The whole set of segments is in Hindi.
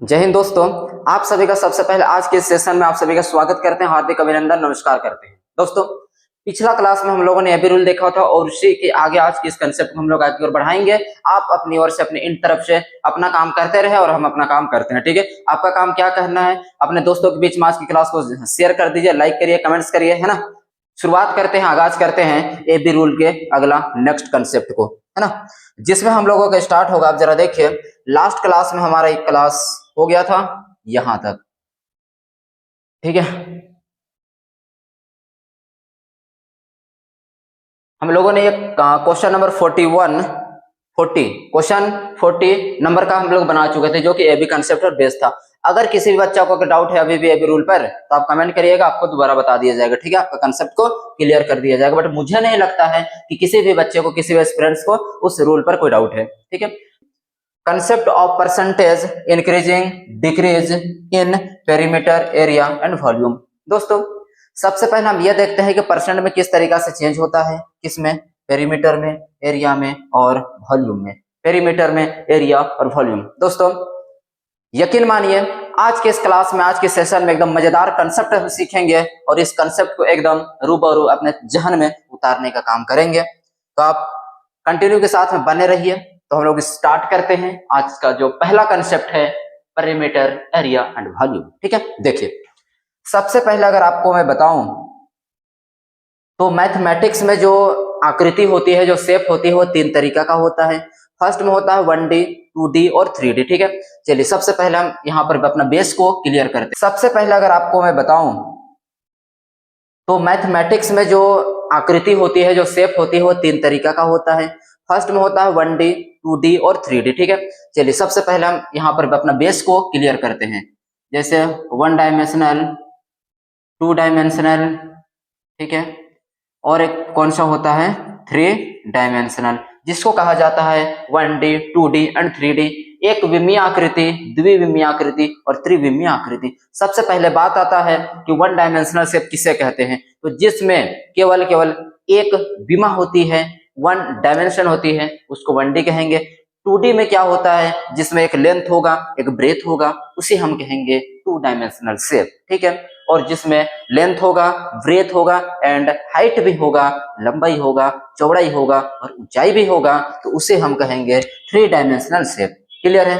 जय हिंद दोस्तों। आप सभी का सबसे पहले आज के इस सेशन में आप सभी का स्वागत करते हैं, हार्दिक अभिनंदन, नमस्कार करते हैं। दोस्तों, पिछला क्लास में हम लोगों ने एबी रूल देखा था और उसी के आगे आज के इस कंसेप्ट को हम लोग आगे और बढ़ाएंगे। आप अपनी ओर से अपनी इन तरफ से अपना काम करते रहे और हम अपना काम करते हैं, ठीक है। आपका काम क्या करना है, अपने दोस्तों के बीच में आज की क्लास को शेयर कर दीजिए, लाइक करिए, कमेंट्स करिए, है ना। शुरुआत करते हैं, आगाज करते हैं एबी रूल के अगला नेक्स्ट कंसेप्ट को, है ना, जिसमें हम लोगों का स्टार्ट होगा। आप जरा देखिए, लास्ट क्लास में हमारा एक क्लास हो गया था यहां तक, ठीक है। हम लोगों ने एक क्वेश्चन नंबर 40 नंबर का हम लोग बना चुके थे, जो कि एबी कंसेप्ट और बेस था। अगर किसी भी बच्चा को डाउट है अभी भी एबी रूल पर, तो आप कमेंट करिएगा, आपको दोबारा बता दिया जाएगा, ठीक है। आपका कंसेप्ट को क्लियर कर दिया जाएगा। बट मुझे नहीं लगता है कि किसी भी बच्चे को, किसी भी स्टूडेंट्स को उस रूल पर कोई डाउट है, ठीक है। Concept of percentage increasing decrease in perimeter, area and volume. दोस्तों, सबसे पहले हम यह देखते हैं कि परसेंट में किस तरीका से चेंज होता है, किसमें, पेरीमीटर में, एरिया में और वॉल्यूम में। पेरीमीटर में, एरिया और वॉल्यूम। दोस्तों, यकीन मानिए, आज के इस क्लास में, आज के सेशन में एकदम मजेदार कंसेप्ट हम सीखेंगे और इस कंसेप्ट को एकदम रूबरू अपने जहन में उतारने का काम करेंगे। तो आप कंटिन्यू के साथ में बने रहिए। तो हम लोग स्टार्ट करते हैं आज का जो पहला कंसेप्ट है, पेरीमीटर, एरिया एंड वॉल्यूम, ठीक है। देखिए, सबसे पहले अगर आपको मैं बताऊं तो मैथमेटिक्स में जो आकृति होती है, जो शेप होती है, वो तीन तरीका का होता है। फर्स्ट में होता है 1D, 2D और 3D, ठीक है। चलिए, सबसे पहले हम यहाँ पर अपना बेस को क्लियर करते हैं। सबसे पहले अगर आपको मैं बताऊं तो मैथमेटिक्स में जो आकृति होती है, जो शेप होती है, वो तीन तरीका का होता है। फर्स्ट में होता है 1D, 2D और 3D, ठीक है। चलिए, सबसे पहले हम यहाँ पर अपना बेस को क्लियर करते हैं। जैसे 1 डायमेंशनल, 2 डायमेंशनल, ठीक है, और एक कौन सा होता है, 3 डायमेंशनल, जिसको कहा जाता है 1D, 2D एंड 3D। एक विमीय आकृति, द्विविमीय आकृति और त्रिविमीय आकृति। सबसे पहले बात आता है कि 1 डायमेंशनल शेप किसे कहते हैं, तो जिसमें केवल एक विमा होती है, 1 डायमेंशन होती है, उसको 1D कहेंगे। 2D में क्या होता है, जिसमें एक लेंथ होगा, एक ब्रेथ होगा, उसे हम कहेंगे 2 डायमेंशनल शेप, ठीक है। और जिसमें लेंथ होगा, ब्रेथ होगा एंड हाइट भी होगा, लंबाई होगा, चौड़ाई होगा और ऊंचाई भी होगा, तो उसे हम कहेंगे 3 डायमेंशनल शेप। क्लियर है।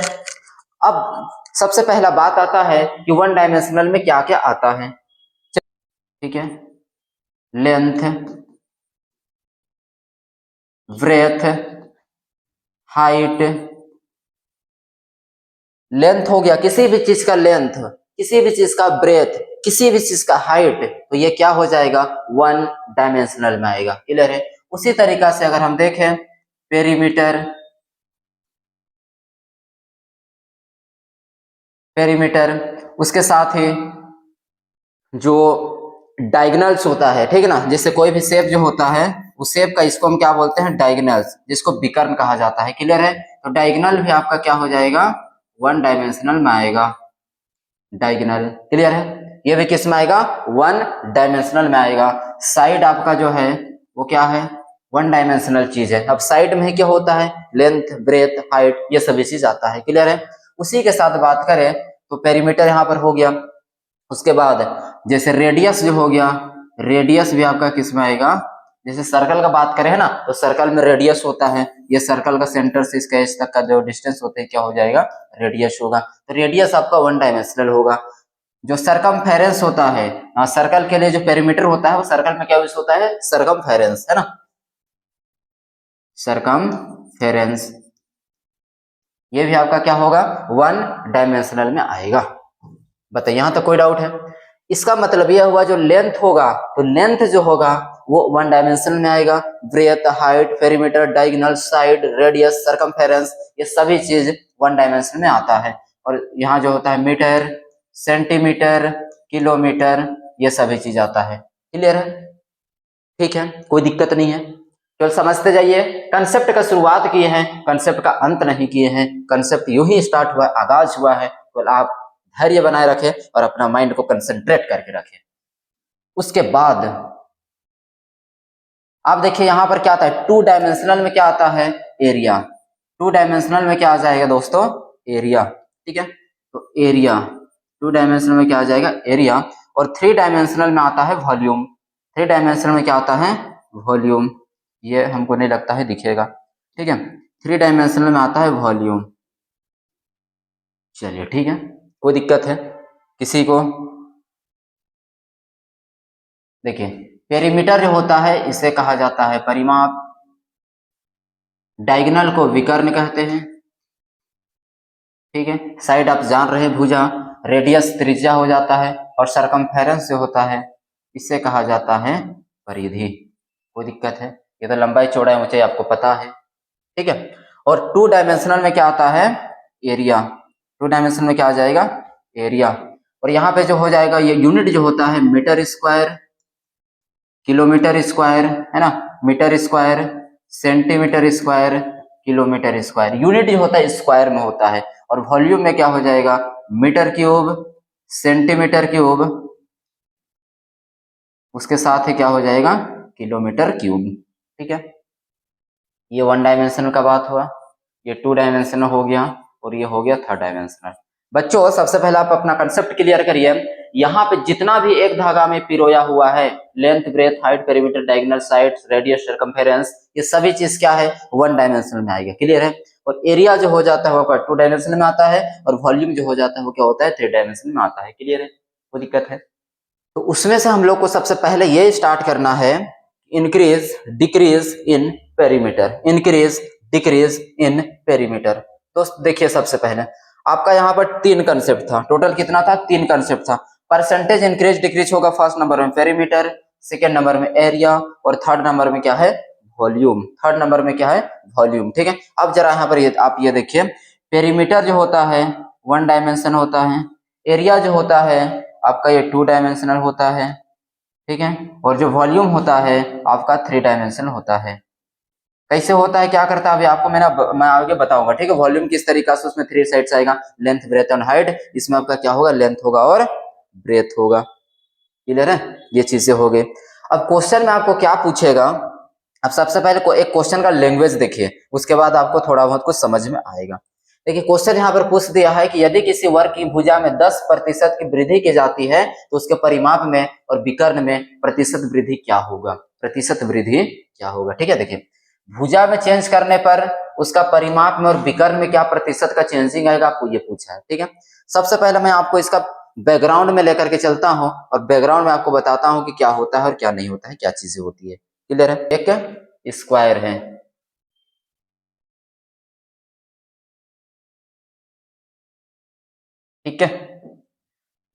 अब सबसे पहला बात आता है कि 1 डायमेंशनल में क्या क्या आता है, ठीक है। Length, breadth, height. लेंथ हो गया किसी भी चीज का लेंथ, किसी भी चीज का ब्रेथ, किसी भी चीज का हाइट, तो ये क्या हो जाएगा, 1 डायमेंशनल में आएगा। क्लियर है। उसी तरीका से अगर हम देखें पेरीमीटर, उसके साथ ही जो डायगोनल्स होता है, ठीक है ना, जैसे कोई भी शेप जो होता है, उस शेप का इसको हम क्या बोलते हैं, डायगोनल्स, जिसको विकर्ण कहा जाता है। क्लियर है। तो डायगोनल भी आपका क्या हो जाएगा, 1 डायमेंशनल में आएगा, डायगोनल। क्लियर है। ये भी किस में आएगा, 1 डायमेंशनल में आएगा। साइड आपका जो है वो क्या है, 1 डायमेंशनल चीज है। अब साइड में क्या होता है, लेंथ, ब्रेथ, हाइट, ये सभी चीज आता है। क्लियर है। उसी के साथ बात करें तो पेरीमीटर यहाँ पर हो गया। उसके बाद जैसे रेडियस जो हो गया, रेडियस भी आपका किस में आएगा, जैसे सर्कल का बात करें है ना, तो सर्कल में रेडियस होता है। ये सर्कल का सेंटर से इसका एज तक का जो डिस्टेंस होता है क्या हो जाएगा, रेडियस होगा। तो रेडियस आपका 1 डायमेंशनल होगा। जो सरकमफेरेंस होता है, सर्कल के लिए जो पेरीमीटर होता है, वो सर्कल में क्या यूज होता है, सरकमफेरेंस, है ना, सरकमफेरेंस। ये भी आपका क्या होगा, 1 डायमेंशनल में आएगा। बताइए, यहां तक कोई डाउट है। इसका मतलब यह हुआ जो लेंथ होगा, तो लेंथ जो होगा वो 1 डायमेंशन में आएगा। Breadth, height, perimeter, diagonal, side, radius, circumference, ये सभी चीज 1 डायमेंशन में आता है। और यहाँ जो होता है मीटर, सेंटीमीटर, किलोमीटर, ये सभी चीज आता है। क्लियर है। ठीक है, कोई दिक्कत नहीं है। तो समझते जाइए, कंसेप्ट का शुरुआत किए हैं, कंसेप्ट का अंत नहीं किए हैं। कंसेप्ट यूं ही स्टार्ट हुआ, आगाज हुआ है। तो आप धैर्य बनाए रखें और अपना माइंड को कंसंट्रेट करके रखें। उसके बाद आप देखिए यहां पर क्या आता है, 2 डायमेंशनल में क्या आता है, एरिया। 2 डायमेंशनल में क्या आ जाएगा दोस्तों, एरिया। ठीक है। तो एरिया 2 डायमेंशनल में क्या आ जाएगा, एरिया। और 3 डायमेंशनल में आता है वॉल्यूम। 3 डायमेंशनल में क्या आता है, वॉल्यूम। ये हमको नहीं लगता है दिखेगा, ठीक है। 3 डायमेंशनल में आता है वॉल्यूम। चलिए ठीक है, कोई दिक्कत है किसी को? देखिए पेरीमीटर जो होता है इसे कहा जाता है परिमाप, डायगोनल को विकर्ण कहते हैं, ठीक है। साइड आप जान रहे हैं, भुजा, रेडियस त्रिज्या हो जाता है, और सरकमफेरेंस जो होता है इसे कहा जाता है परिधि। कोई दिक्कत है? ये तो लंबाई चौड़ाई ऊंचाई आपको पता है, ठीक है। और 2 डायमेंशनल में क्या आता है, एरिया। 2 डायमेंशनल में क्या आ जाएगा, एरिया। और यहाँ पे जो हो जाएगा, ये यूनिट जो होता है मीटर स्क्वायर, किलोमीटर स्क्वायर, है ना, metre square, centimetre square, kilometre square. Unit जो होता है स्क्वायर में होता है, और वॉल्यूम में क्या हो जाएगा, मीटर क्यूब, सेंटीमीटर क्यूब, उसके साथ ही क्या हो जाएगा, किलोमीटर क्यूब, ठीक है। ये 1 डायमेंशनल का बात हुआ, ये 2 डायमेंशनल हो गया, और ये हो गया 3rd डायमेंशनल। बच्चों सबसे पहले आप अपना कंसेप्ट क्लियर करिए। यहाँ पे जितना भी एक धागा में पिरोया हुआ है, length, breadth, height, perimeter, diagonal, sides, radius, circumference, ये सभी चीज क्या है, 1 डायमेंशनल में आएगा, क्लियर है। और एरिया जो हो जाता है वो 2 डायमेंशनल में आता है, और वॉल्यूम जो हो जाता है वो क्या होता है, 3 डायमेंशनल में आता है, क्लियर है, कोई दिक्कत है? तो उसमें से हम लोग को सबसे पहले ये स्टार्ट करना है, increase decrease in perimeter, increase decrease in perimeter. तो देखिए सबसे पहले आपका यहाँ पर 3 कंसेप्ट था, टोटल कितना था, 3 कंसेप्ट था। परसेंटेज इंक्रीज डिक्रीज होगा फर्स्ट नंबर में पेरीमीटर, सेकेंड नंबर में एरिया, और 3rd नंबर में क्या है, वॉल्यूम। 3rd नंबर में क्या है, वॉल्यूम, ठीक है। अब जरा यहाँ पर आप ये देखिए, पेरीमीटर जो होता है 1 डायमेंशन होता है, एरिया जो होता है आपका ये 2 डायमेंशनल होता है, ठीक है। और जो वॉल्यूम होता है आपका 3 डायमेंशनल होता है। कैसे होता है, क्या करता है, अभी आपको मैं आगे बताऊंगा, ठीक है। वॉल्यूम किस तरीका से, उसमें 3 साइड्स आएगा, लेंथ, ब्रेथ एंड हाइट। इसमें आपका क्या होगा, लेंथ होगा और ब्रेथ होगा, क्लियर है, ये चीजें हो गई। अब क्वेश्चन में आपको क्या पूछेगा, अब सबसे पहले एक क्वेश्चन का लैंग्वेज देखिए, उसके बाद आपको थोड़ा बहुत कुछ समझ में आएगा। देखिए क्वेश्चन यहाँ पर पूछ दिया है कि यदि किसी वर्ग की भुजा में 10% की वृद्धि की जाती है तो उसके परिमाप में और विकर्ण में प्रतिशत वृद्धि क्या होगा, प्रतिशत वृद्धि क्या होगा, ठीक है। देखिए भुजा में चेंज करने पर उसका परिमाप में और विकर्ण में क्या प्रतिशत का चेंजिंग आएगा, आपको ये पूछा है, ठीक है। सबसे पहले मैं आपको इसका बैकग्राउंड में लेकर के चलता हूं, और बैकग्राउंड में आपको बताता हूं कि क्या होता है और क्या नहीं होता है, क्या चीजें होती है, क्लियर है। एक स्क्वायर है, ठीक है,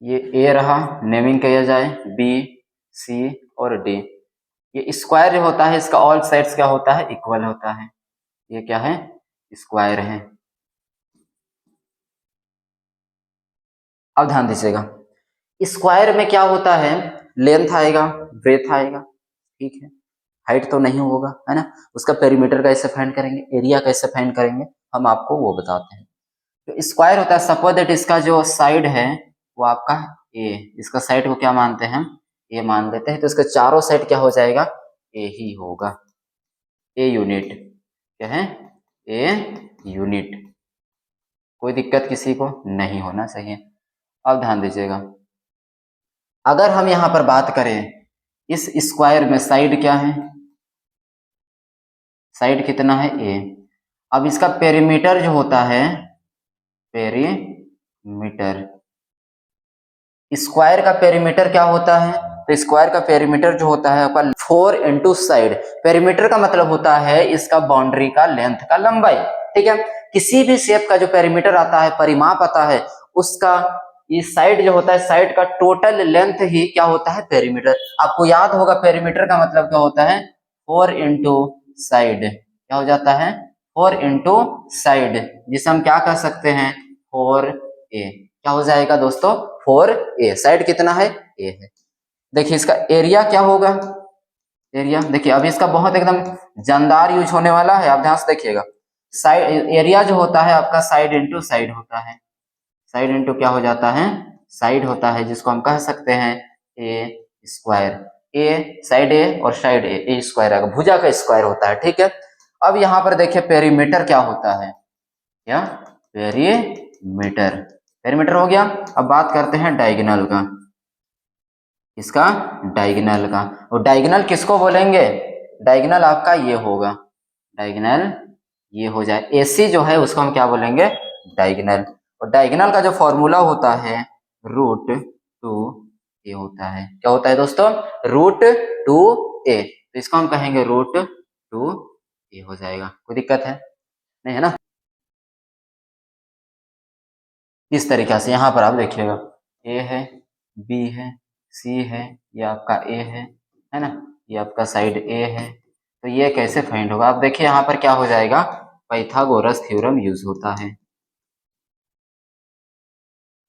ये ए रहा, नेमिंग किया जाए, बी, सी और डी। ये स्क्वायर जो होता है इसका ऑल साइड्स क्या होता है, इक्वल होता है। ये क्या है, स्क्वायर है। अब ध्यान दीजिएगा, स्क्वायर में क्या होता है, लेंथ आएगा, ब्रेथ आएगा, ठीक है, हाइट तो नहीं होगा, है ना। उसका पेरीमीटर कैसे फाइंड करेंगे, एरिया कैसे फाइंड करेंगे, हम आपको वो बताते हैं। तो स्क्वायर होता है, सपोज दैट इसका जो साइड है वो आपका ए, इसका साइड को क्या मानते हैं हम, ए मान लेते हैं, तो इसका चारों साइड क्या हो जाएगा, ए ही होगा, ए यूनिट, क्या है, ए यूनिट। कोई दिक्कत किसी को नहीं होना चाहिए। अब ध्यान दीजिएगा, अगर हम यहां पर बात करें इस स्क्वायर में साइड क्या है, साइड कितना है, ए। अब इसका पेरीमीटर जो होता है, पेरीमीटर, स्क्वायर का पेरीमीटर क्या होता है, तो स्क्वायर का पेरीमीटर जो होता है आपका 4 इंटू साइड। पेरीमीटर का मतलब होता है इसका बाउंड्री का लेंथ का लंबाई, ठीक है। किसी भी शेप का जो पेरीमीटर आता है, परिमाप आता है, उसका ये साइड जो होता है, साइड का टोटल लेंथ ही क्या होता है, पेरीमीटर। आपको याद होगा पेरीमीटर का मतलब क्या होता है, 4 इंटू साइड, क्या हो जाता है, 4 इंटू साइड, जिसे हम क्या कह सकते हैं, 4a। क्या हो जाएगा दोस्तों, 4a। साइड कितना है, a है। देखिए इसका एरिया क्या होगा, एरिया देखिए अभी इसका बहुत एकदम जानदार यूज होने वाला है, आप ध्यान से देखिएगा। साइड एरिया जो होता है आपका साइड इंटू साइड होता है, साइड इंटू क्या हो जाता है, साइड होता है, जिसको हम कह सकते हैं ए स्क्वायर। ए साइड ए और साइड ए स्क्वायर आएगा, भुजा का स्क्वायर होता है, ठीक है। अब यहाँ पर देखिए पेरीमीटर क्या होता है, क्या, पेरीमीटर, पेरीमीटर हो गया। अब बात करते हैं डायगोनल का, इसका डायगोनल का। और डायगोनल किसको बोलेंगे? डायगोनल आपका ये होगा, डायगोनल ये हो जाए, एसी जो है उसको हम क्या बोलेंगे? डायगोनल। और डायगोनल का जो फॉर्मूला होता है रूट टू ए होता है। क्या होता है दोस्तों? रूट टू ए। तो इसको हम कहेंगे रूट टू ए हो जाएगा। कोई दिक्कत है नहीं है ना? इस तरीके से यहाँ पर आप देखिएगा, ए है, बी है, सी है, ये आपका ए है ना, ये आपका साइड ए है। तो ये कैसे फाइंड होगा? आप देखिए यहाँ पर क्या हो जाएगा, पाइथागोरस थ्योरम यूज होता है।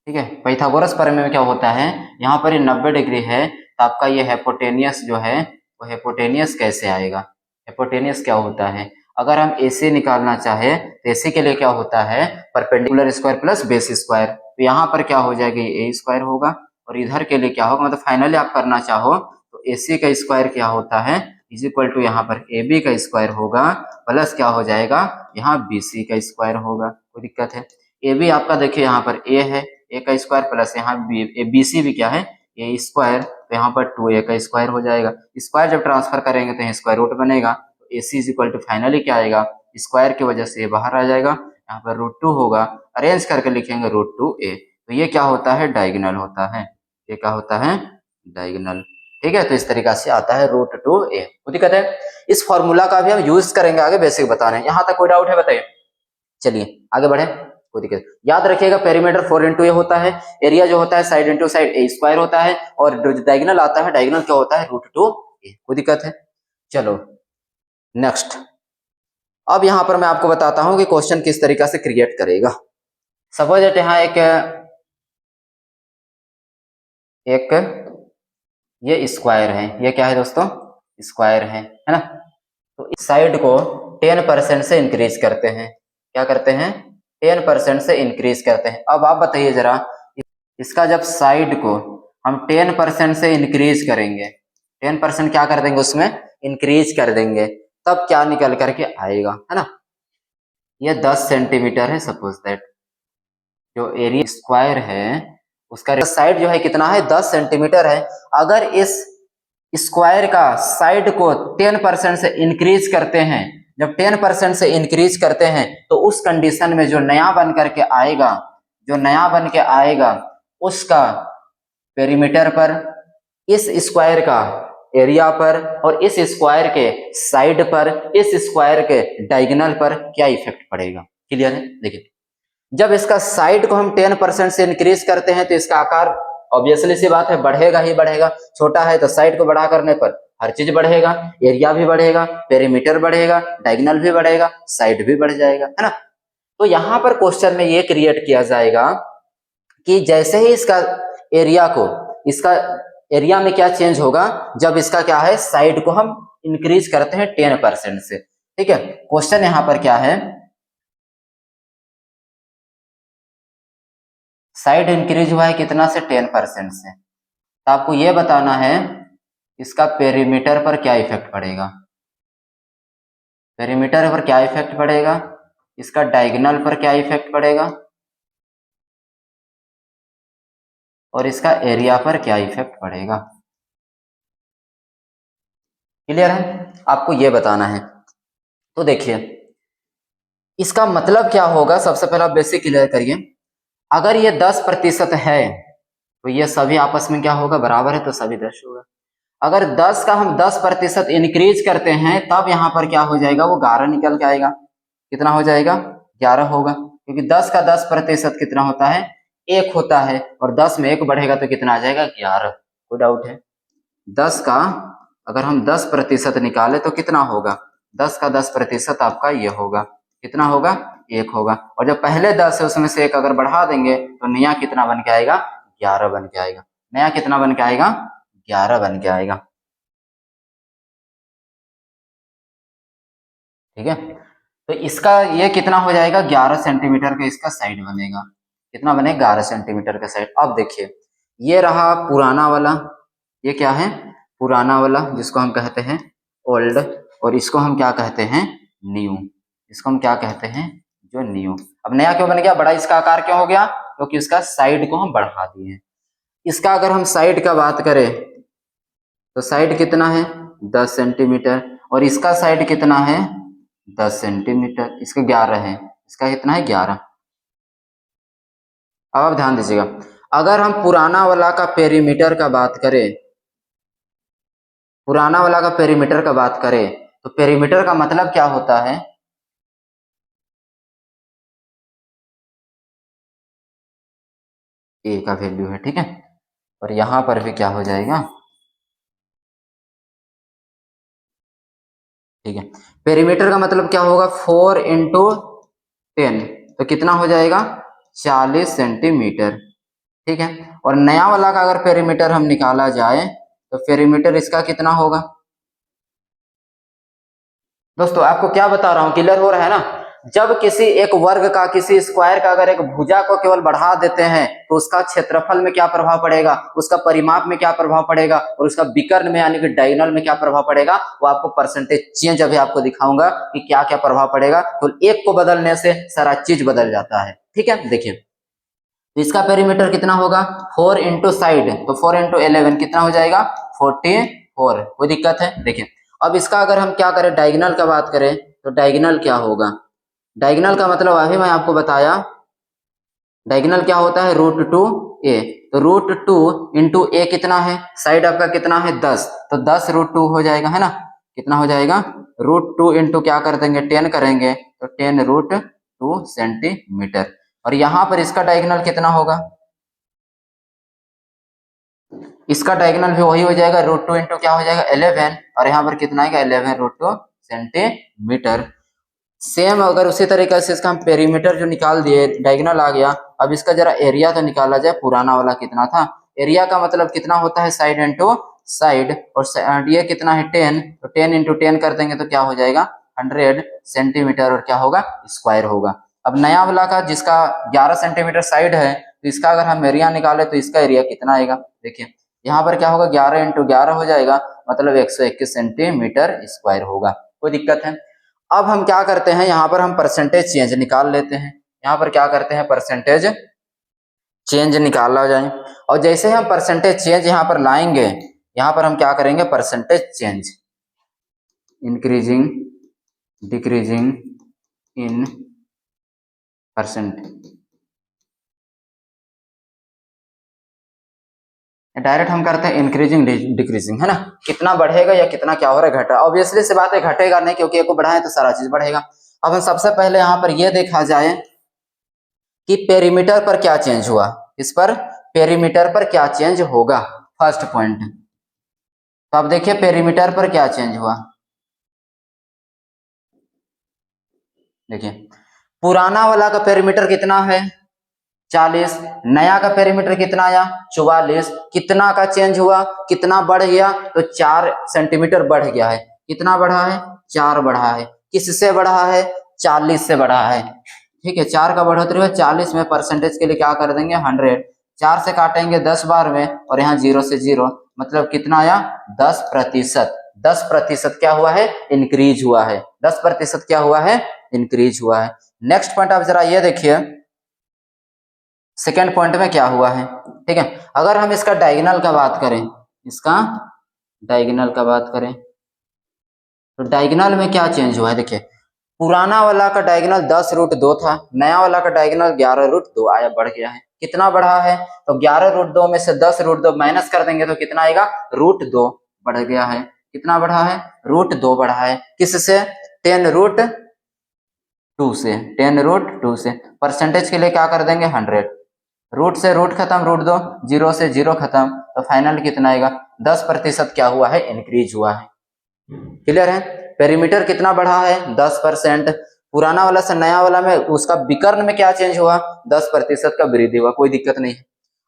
ठीक है, पाइथागोरस प्रमेय में क्या होता है, यहाँ पर ये 90 डिग्री है तो आपका ये हेपोटेनियस जो है वो हेपोटेनियस कैसे आएगा? हेपोटेनियस क्या होता है? अगर हम AC निकालना चाहे तो AC के लिए क्या होता है, perpendicular square plus base square. तो यहाँ पर क्या हो जाएगा, ए स्क्वायर होगा। और इधर के लिए क्या होगा, मतलब फाइनली आप करना चाहो तो AC का स्क्वायर क्या होता है, इज इक्वल टू यहाँ पर AB का स्क्वायर होगा प्लस क्या हो जाएगा, यहाँ BC का स्क्वायर होगा। कोई दिक्कत है? AB आपका देखिए यहाँ पर A है, ए का स्क्वायर प्लस यहाँ BC भी क्या है, ए स्क्वायर। तो यहाँ पर 2a का स्क्वायर हो जाएगा। स्क्वायर जब ट्रांसफर करेंगे तो यहाँ स्क्वायर रूट बनेगा। तो AC is equal to finally क्या आएगा, स्क्वायर की वजह से ये बाहर आ जाएगा, यहाँ पर रूट टू होगा। अरेंज करके लिखेंगे रूट टू ए। तो ये क्या होता है, डायगोनल होता है। ये क्या होता है, डायगोनल। ठीक है, तो इस तरीका से आता है रूट टू ए। कोई दिक्कत है? इस फॉर्मूला का भी हम यूज करेंगे आगे बेसिक बताने। यहाँ तक कोई डाउट है बताइए? चलिए आगे बढ़े। कोई दिक्कत? याद रखिएगा पेरीमीटर 4 इंटू ए होता है, एरिया जो होता है साइड इंटू साइड ए स्क्वायर होता है, और जो डायगोनल आता है, डायगोनल क्या होता है, रूट टू ए। कोई दिक्कत है? चलो नेक्स्ट। अब यहां पर मैं आपको बताता हूं कि क्वेश्चन किस तरीका से क्रिएट करेगा। सपोज दैट यहाँ एक ये स्क्वायर है, ये क्या है दोस्तों, स्क्वायर है ना। तो इस साइड को 10% से इंक्रीज करते हैं। क्या करते हैं, 10% से इंक्रीज करते हैं। अब आप बताइए जरा, इसका जब साइड को हम 10% से इंक्रीज करेंगे, 10% क्या कर देंगे उसमें, इंक्रीज कर देंगे, तब क्या निकल करके आएगा, है ना। ये 10 सेंटीमीटर है सपोज दैट, जो एरिया स्क्वायर है उसका साइड जो है कितना है, 10 सेंटीमीटर है। अगर इस स्क्वायर का साइड को 10% से इंक्रीज करते हैं, जब 10% से इंक्रीज करते हैं तो उस कंडीशन में जो नया बन करके आएगा, जो नया बन के आएगा उसका पेरीमीटर पर, इस स्क्वायर का एरिया पर, और इस स्क्वायर के साइड पर, इस स्क्वायर के डायगोनल पर क्या इफेक्ट पड़ेगा। क्लियर है? देखिए, जब इसका साइड को हम 10% से इंक्रीज करते हैं तो इसका आकार ऑब्वियसली सी बात है बढ़ेगा ही बढ़ेगा। छोटा है तो साइड को बड़ा करने पर हर चीज बढ़ेगा, एरिया भी बढ़ेगा, पेरीमीटर बढ़ेगा, डायगोनल भी बढ़ेगा, साइड भी बढ़ जाएगा, है ना। तो यहां पर क्वेश्चन में ये क्रिएट किया जाएगा कि जैसे ही इसका एरिया को, इसका एरिया में क्या चेंज होगा, जब इसका क्या है, साइड को हम इंक्रीज करते हैं 10% से। ठीक है, क्वेश्चन यहां पर क्या है, साइड इंक्रीज हुआ है कितना से, 10% से। तो आपको यह बताना है इसका पेरीमीटर पर क्या इफेक्ट पड़ेगा, पेरीमीटर पर क्या इफेक्ट पड़ेगा, इसका डायगोनल पर क्या इफेक्ट पड़ेगा, और इसका एरिया पर क्या इफेक्ट पड़ेगा। क्लियर है? आपको यह बताना है। तो देखिए इसका मतलब क्या होगा, सबसे पहले आप बेसिक क्लियर करिए। अगर ये 10% है तो ये सभी आपस में क्या होगा, बराबर है, तो सभी 10 होगा। अगर 10 का हम 10% इंक्रीज करते हैं तब यहाँ पर क्या हो जाएगा, वो 11 निकल के आएगा। कितना हो जाएगा, 11 होगा, क्योंकि 10 का 10% कितना होता है, 1 होता है, और 10 में 1 बढ़ेगा तो कितना आ जाएगा, 11। कोई डाउट है? 10 का अगर हम 10% निकाले तो कितना होगा, 10 का 10% आपका ये होगा, कितना होगा, 1 होगा। और जो पहले 10 है उसमें से 1 अगर बढ़ा देंगे तो नया कितना बन के आएगा, 11 बन के आएगा। नया कितना बन के आएगा, 11 बन के आएगा। ठीक है, तो इसका ये कितना हो जाएगा, 11 सेंटीमीटर का इसका साइड बनेगा। कितना बनेगा, 11 सेंटीमीटर का साइड। अब देखिए ये रहा पुराना वाला, ये क्या है, पुराना वाला जिसको हम कहते हैं ओल्ड, और इसको हम क्या कहते हैं, न्यू। इसको हम क्या कहते हैं, जो न्यू। अब नया क्यों बन गया, बड़ा इसका आकार क्यों हो गया, क्योंकि उसका साइड को हम बढ़ा दिए। इसका अगर हम साइड का बात करें तो साइड कितना है 10 सेंटीमीटर, और इसका साइड कितना है 10 सेंटीमीटर, इसका 11 है, इसका कितना है 11। अब आप ध्यान दीजिएगा, अगर हम पुराना वाला का पेरीमीटर का बात करें, पुराना वाला का पेरीमीटर का बात करें तो पेरीमीटर का मतलब क्या होता है, ए का वैल्यू है, ठीक है। और यहां पर भी क्या हो जाएगा, ठीक है। पेरीमीटर का मतलब क्या होगा 4 इंटू 10, तो कितना हो जाएगा 40 सेंटीमीटर, ठीक है। और नया वाला का अगर पेरीमीटर हम निकाला जाए तो पेरीमीटर इसका कितना होगा। दोस्तों आपको क्या बता रहा हूं, क्लियर हो रहा है ना। जब किसी एक वर्ग का, किसी स्क्वायर का अगर एक भुजा को केवल बढ़ा देते हैं तो उसका क्षेत्रफल में क्या प्रभाव पड़ेगा, उसका परिमाप में क्या प्रभाव पड़ेगा, और उसका विकर्ण में यानी कि डायगोनल में क्या प्रभाव पड़ेगा, वो आपको परसेंटेज चेंज अभी आपको दिखाऊंगा कि क्या क्या प्रभाव पड़ेगा। तो एक को बदलने से सारा चीज बदल जाता है, ठीक है। देखिए तो इसका पेरीमीटर कितना होगा 4 इंटू साइड, तो 4 इंटू 11 कितना हो जाएगा 44, कोई दिक्कत है। देखिए अब इसका अगर हम क्या करें डायगोनल का बात करें तो डायगोनल क्या होगा, डायगोनल का मतलब अभी मैं आपको बताया, डायगोनल क्या होता है √2a, तो √2 इंटू ए कितना है, साइड आपका कितना है 10, तो 10 √2 हो जाएगा, है ना। कितना हो जाएगा √2 इंटू क्या कर देंगे 10 करेंगे तो 10 √2 सेंटीमीटर। और यहां पर इसका डायगोनल कितना होगा, इसका डायगोनल भी वही हो जाएगा √2 इंटू क्या हो जाएगा 11, और यहाँ पर कितना आएगा 11 √2 सेंटीमीटर। सेम अगर उसी तरीके से इसका हम पेरीमीटर जो निकाल दिए, डायगोनल आ गया, अब इसका जरा एरिया तो निकाला जाए, पुराना वाला कितना था, एरिया का मतलब कितना होता है साइड इंटू साइड, और ये कितना है 10, तो 10 इंटू 10 कर देंगे तो क्या हो जाएगा 100 सेंटीमीटर, और क्या होगा स्क्वायर होगा। अब नया वाला का जिसका 11 सेंटीमीटर साइड है, तो इसका अगर हम एरिया निकाले तो इसका एरिया कितना आएगा, देखिए यहाँ पर क्या होगा 11 इंटू 11 हो जाएगा, मतलब 121 सेंटीमीटर स्क्वायर होगा, कोई दिक्कत है। अब हम क्या करते हैं, यहाँ पर हम परसेंटेज चेंज निकाल लेते हैं, यहाँ पर क्या करते हैं परसेंटेज चेंज निकाला जाए, और जैसे हम परसेंटेज चेंज यहाँ पर लाएंगे, यहाँ पर हम क्या करेंगे percentage change increasing decreasing in percent, direct हम करते हैं इंक्रीजिंग डिक्रीजिंग, है ना, कितना बढ़ेगा या कितना क्या हो रहा है घटा, ऑब्वियसली से बात है घटेगा नहीं, क्योंकि एक को बढ़ाएं तो सारा चीज बढ़ेगा। अब हम सबसे पहले यहाँ पर यह देखा जाए कि पेरीमीटर पर क्या चेंज हुआ, इस पर पेरीमीटर पर क्या चेंज होगा, फर्स्ट पॉइंट। तो अब देखिए पेरीमीटर पर क्या चेंज हुआ, देखिए पुराना वाला का पेरीमीटर कितना है 40, नया का पेरीमीटर कितना आया 44, कितना का चेंज हुआ, कितना बढ़ गया, तो 4 सेंटीमीटर बढ़ गया है, कितना बढ़ा है 4 बढ़ा है, किससे बढ़ा है 40 से बढ़ा है, ठीक है। 4 का बढ़ोतरी हुआ 40 में, परसेंटेज के लिए क्या कर देंगे 100, 4 से काटेंगे 10 बार में, और यहाँ 0 से 0, मतलब कितना आया 10%, 10% क्या हुआ है इंक्रीज हुआ है, 10% क्या हुआ है इंक्रीज हुआ है। नेक्स्ट पॉइंट आप जरा ये देखिए, सेकेंड पॉइंट में क्या हुआ है, ठीक है। अगर हम इसका डायगोनल का बात करें, इसका डायगोनल का बात करें तो डायगोनल में क्या चेंज हुआ है, देखिए पुराना वाला का डायगोनल 10 √2 था, नया वाला का डायगोनल 11 √2 आया, बढ़ गया है, कितना बढ़ा है, तो 11 √2 में से 10 √2 माइनस कर देंगे तो कितना आएगा √2 बढ़ गया है, कितना बढ़ा है √2 बढ़ा है, किससे 10 √2 से, 10 √2 से, परसेंटेज के लिए क्या कर देंगे 100, रूट से रूट खत्म √2, 0 से 0 खत्म, तो फाइनल कितना आएगा 10% क्या हुआ है इंक्रीज हुआ है, क्लियर है। पेरीमीटर कितना बढ़ा है 10%, पुराना वाला से नया वाला में उसका विकर्ण में क्या चेंज हुआ 10% का वृद्धि हुआ, कोई दिक्कत नहीं है।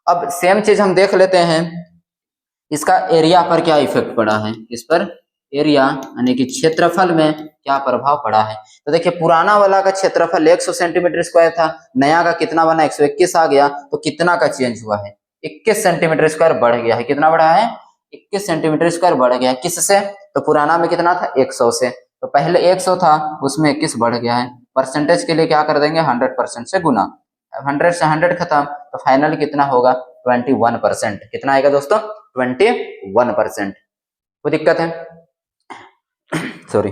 अब सेम चीज हम देख लेते हैं इसका एरिया पर क्या इफेक्ट पड़ा है, इस पर एरिया यानी कि क्षेत्रफल में क्या प्रभाव पड़ा है। तो देखिए पुराना वाला का क्षेत्रफल 100 सेंटीमीटर स्क्वायर था, नया का कितना बना 121 आ गया, तो कितना का चेंज हुआ है 21 सेंटीमीटर स्क्वायर बढ़ गया है, कितना बढ़ा है 21 सेंटीमीटर स्क्वायर बढ़ गया है, किससे, तो पुराना में कितना था 100 से, तो पहले 100 था उसमें 21 बढ़ गया है, परसेंटेज के लिए क्या कर देंगे 100% से गुना, 100 से 100 खत्म, तो फाइनल कितना होगा 21%। कितना आएगा दोस्तों 21%। कोई दिक्कत है? सॉरी।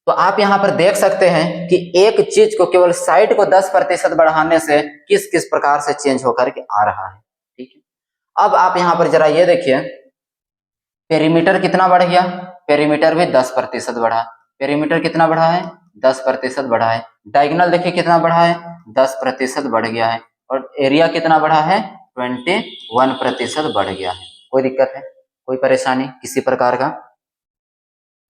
तो आप यहां पर देख सकते हैं कि एक चीज को केवल साइड को 10% बढ़ाने से किस किस प्रकार से चेंज होकर के आ रहा है। ठीक है, अब आप यहां पर जरा ये देखिए, पेरीमीटर कितना बढ़ गया, पेरीमीटर भी 10% बढ़ा। पेरीमीटर कितना बढ़ा है 10% बढ़ा है। डायगोनल देखिए कितना बढ़ा है 10% बढ़ गया है। और एरिया कितना बढ़ा है 21% बढ़ गया है। कोई दिक्कत है, कोई परेशानी किसी प्रकार का?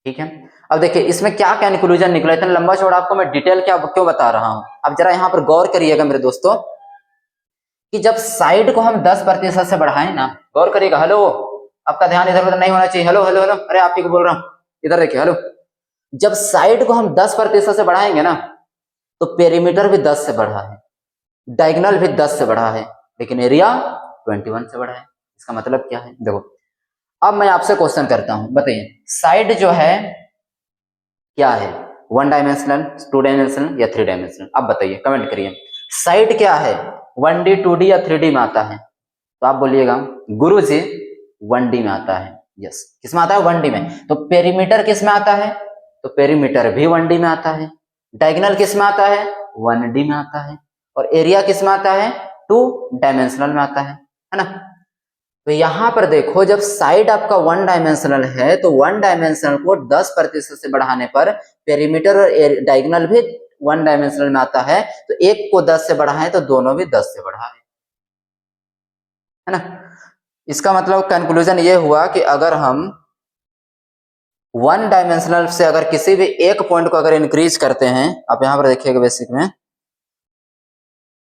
ठीक है, अब देखिए इसमें क्या क्या इंक्लूजन निकला। इतना लंबा चौड़ा आपको मैं डिटेल क्या क्यों बता रहा हूं, अब जरा यहाँ पर गौर करिएगा मेरे दोस्तों, कि जब साइड को हम 10% से बढ़ाएं ना, गौर करिएगा। हेलो, आपका ध्यान इधर उधर नहीं होना चाहिए। हेलो हेलो हेलो, अरे आप ही को बोल रहा हूँ, इधर देखिए। हेलो, जब साइड को हम 10% से बढ़ाएंगे ना, तो पेरीमीटर भी 10 से बढ़ा है, डायगोनल भी 10 से बढ़ा है, लेकिन एरिया 21 से बढ़ा है। इसका मतलब क्या है? देखो, अब मैं आपसे क्वेश्चन करता हूं, बताइए साइड जो है क्या है, 1 डायमेंशनल, 2 डायमेंशनल या 3 डायमेंशनल? आप बताइए, कमेंट करिए। साइड क्या है, 1D 2D या 3D में आता है? तो आप बोलिएगा गुरुजी 1D में आता है। यस, किस में आता है 1D में। तो पेरीमीटर किस में आता है, तो पेरीमीटर भी 1D में आता है। डायगोनल किस में आता है 1D में आता है। और एरिया किस में आता है 2 डायमेंशनल में आता है ना। तो यहां पर देखो, जब साइड आपका 1 डायमेंशनल है तो 1 डायमेंशनल को 10% से बढ़ाने पर पेरीमीटर और डायगोनल भी 1 डायमेंशनल में आता है। तो एक को 10 से बढ़ाएं तो दोनों भी 10 से बढ़ाएं, है ना। इसका मतलब कंक्लूजन ये हुआ कि अगर हम 1 डायमेंशनल से अगर किसी भी एक पॉइंट को अगर इंक्रीज करते हैं, आप यहां पर देखिएगा बेसिक में,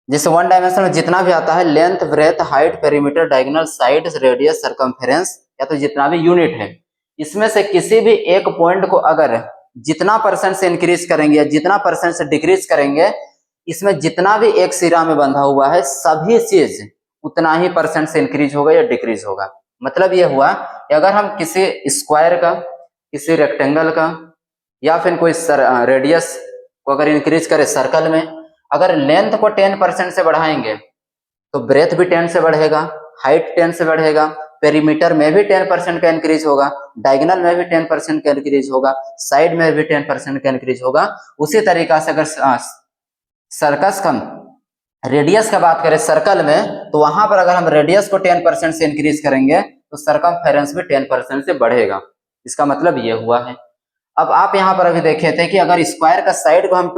जिससे 1 डायमेंशन में जितना भी आता है length, breadth, height, perimeter, diagonal, side, radius, circumference, या तो जितना भी यूनिट है, इसमें से किसी भी एक पॉइंट को अगर जितना % से इंक्रीज करेंगे या जितना % से डिक्रीज करेंगे, इसमें जितना भी एक सिरा में बंधा हुआ है सभी चीज उतना ही % से इंक्रीज होगा या डिक्रीज होगा। मतलब यह हुआ कि अगर हम किसी स्क्वायर का, किसी रेक्टेंगल का, या फिर कोई रेडियस को अगर इंक्रीज करे सर्कल में, अगर लेंथ को 10% से बढ़ाएंगे तो ब्रेथ भी 10 से बढ़ेगा, हाइट 10 से बढ़ेगा, पेरीमीटर में भी 10% का इंक्रीज होगा, डायगोनल में भी 10% का इंक्रीज होगा, साइड में भी 10% का इंक्रीज होगा। उसी तरीका से अगर सर्कस का रेडियस का बात करें सर्कल में, तो वहां पर अगर हम रेडियस को 10% से इंक्रीज करेंगे तो सर्कमफेरेंस भी 10% से बढ़ेगा। इसका मतलब ये हुआ है। अब आप यहां पर अभी देखे थे कि अगर स्क्वायर का साइड को हम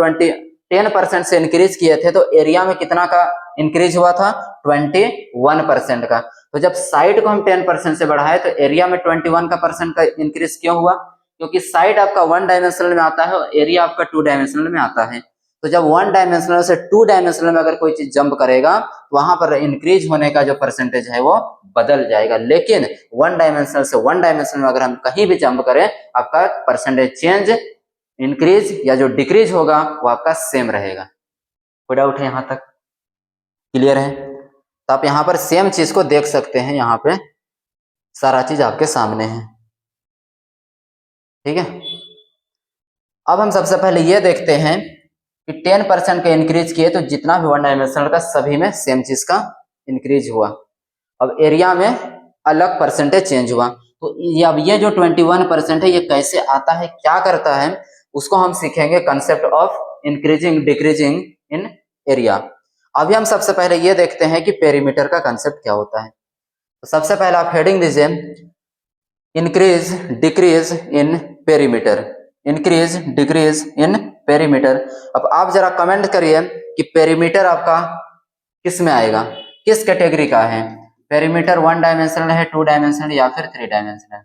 10% से इंक्रीज किए थे तो एरिया में कितना का इंक्रीज हुआ था 21% का। तो जब साइड को हम 10% से बढ़ाए तो एरिया में 21 का % का इंक्रीज क्यों हुआ, क्योंकि साइड आपका 1 डायमेंशनल में आता है और एरिया आपका 2 डायमेंशनल में आता है। तो जब 1 डायमेंशनल से 2 डायमेंशनल में अगर कोई चीज जंप करेगा तो वहां पर इंक्रीज होने का जो % है वो बदल जाएगा। लेकिन 1 डायमेंशनल से 1 डायमेंशनल में अगर हम कहीं भी जंप करें, आपका % चेंज, इंक्रीज या जो डिक्रीज होगा वो आपका सेम रहेगा। कोई डाउट है यहां तक? क्लियर है? तो आप यहां पर सेम चीज को देख सकते हैं, यहां पे सारा चीज आपके सामने है। ठीक है, अब हम सबसे पहले ये देखते हैं कि 10% का इंक्रीज किए तो जितना भी 1 डायमेंशनल का सभी में सेम चीज का इंक्रीज हुआ। अब एरिया में अलग % चेंज हुआ। तो अब ये जो 21% है ये कैसे आता है, क्या करता है, उसको हम सीखेंगे concept of increasing decreasing in area. अभी हम सबसे पहले ये देखते हैं कि पेरीमीटर का कंसेप्ट क्या होता है। तो सबसे पहले आप हेडिंग दीजिए increase decrease in perimeter, increase decrease in perimeter. अब आप जरा कमेंट करिए कि पेरीमीटर आपका किस में आएगा, किस कैटेगरी का है। पेरीमीटर 1 डायमेंशनल है, 2 डायमेंशनल या फिर 3 डायमेंशनल,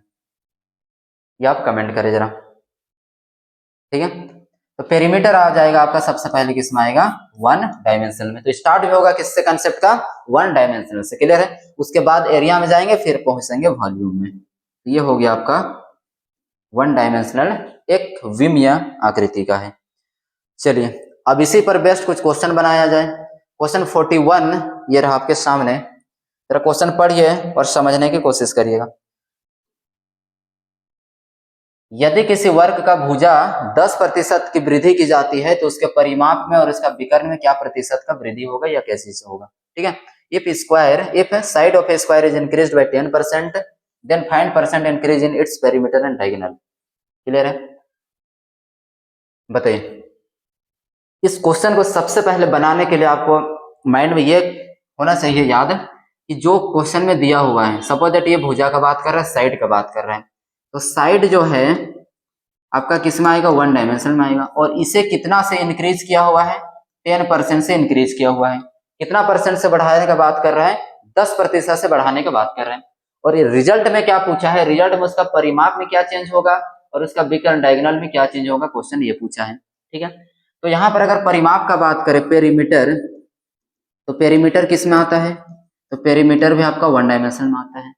ये आप कमेंट करें जरा। ठीक है, तो पेरीमीटर आ जाएगा आपका सबसे पहले किस में आएगा 1 डायमेंशनल में। तो स्टार्ट भी होगा किससे कंसेप्ट का 1 डायमेंशनल से। क्लियर है? उसके बाद एरिया में जाएंगे, फिर पहुंचेंगे वॉल्यूम में। तो ये हो गया आपका 1 डायमेंशनल एक विमीय आकृति का है। चलिए अब इसी पर बेस्ट कुछ क्वेश्चन बनाया जाए। क्वेश्चन 41 ये रहा आपके सामने, जरा क्वेश्चन पढ़िए और समझने की कोशिश करिएगा। यदि किसी वर्ग का भुजा 10% की वृद्धि की जाती है तो उसके परिमाप में और उसका विकर्ण में क्या प्रतिशत का वृद्धि होगा या कैसे से होगा। ठीक है, if side of a square is increased by 10% then find percent increase in its perimeter and diagonal. Clear है? बताइए, इस क्वेश्चन को सबसे पहले बनाने के लिए आपको माइंड में ये होना चाहिए याद कि जो क्वेश्चन में दिया हुआ है, सपोज दैट ये भुजा का बात कर रहा है, साइड का बात कर रहा है, तो साइड जो है आपका किस में आएगा, 1 डायमेंशन में आएगा, और इसे कितना से इंक्रीज किया हुआ है, 10% से इंक्रीज किया हुआ है। कितना परसेंट से बढ़ाने का बात कर रहा है, 10% से बढ़ाने की बात कर रहे हैं। और ये रिजल्ट में क्या पूछा है, रिजल्ट में उसका परिमाप में क्या चेंज होगा और उसका विकर्ण डायगोनल में क्या चेंज होगा, क्वेश्चन ये पूछा है। ठीक है, तो यहाँ पर अगर परिमाप का बात करें, पेरीमीटर, तो पेरीमीटर किस में आता है, तो पेरीमीटर भी आपका 1 डायमेंशन में आता है।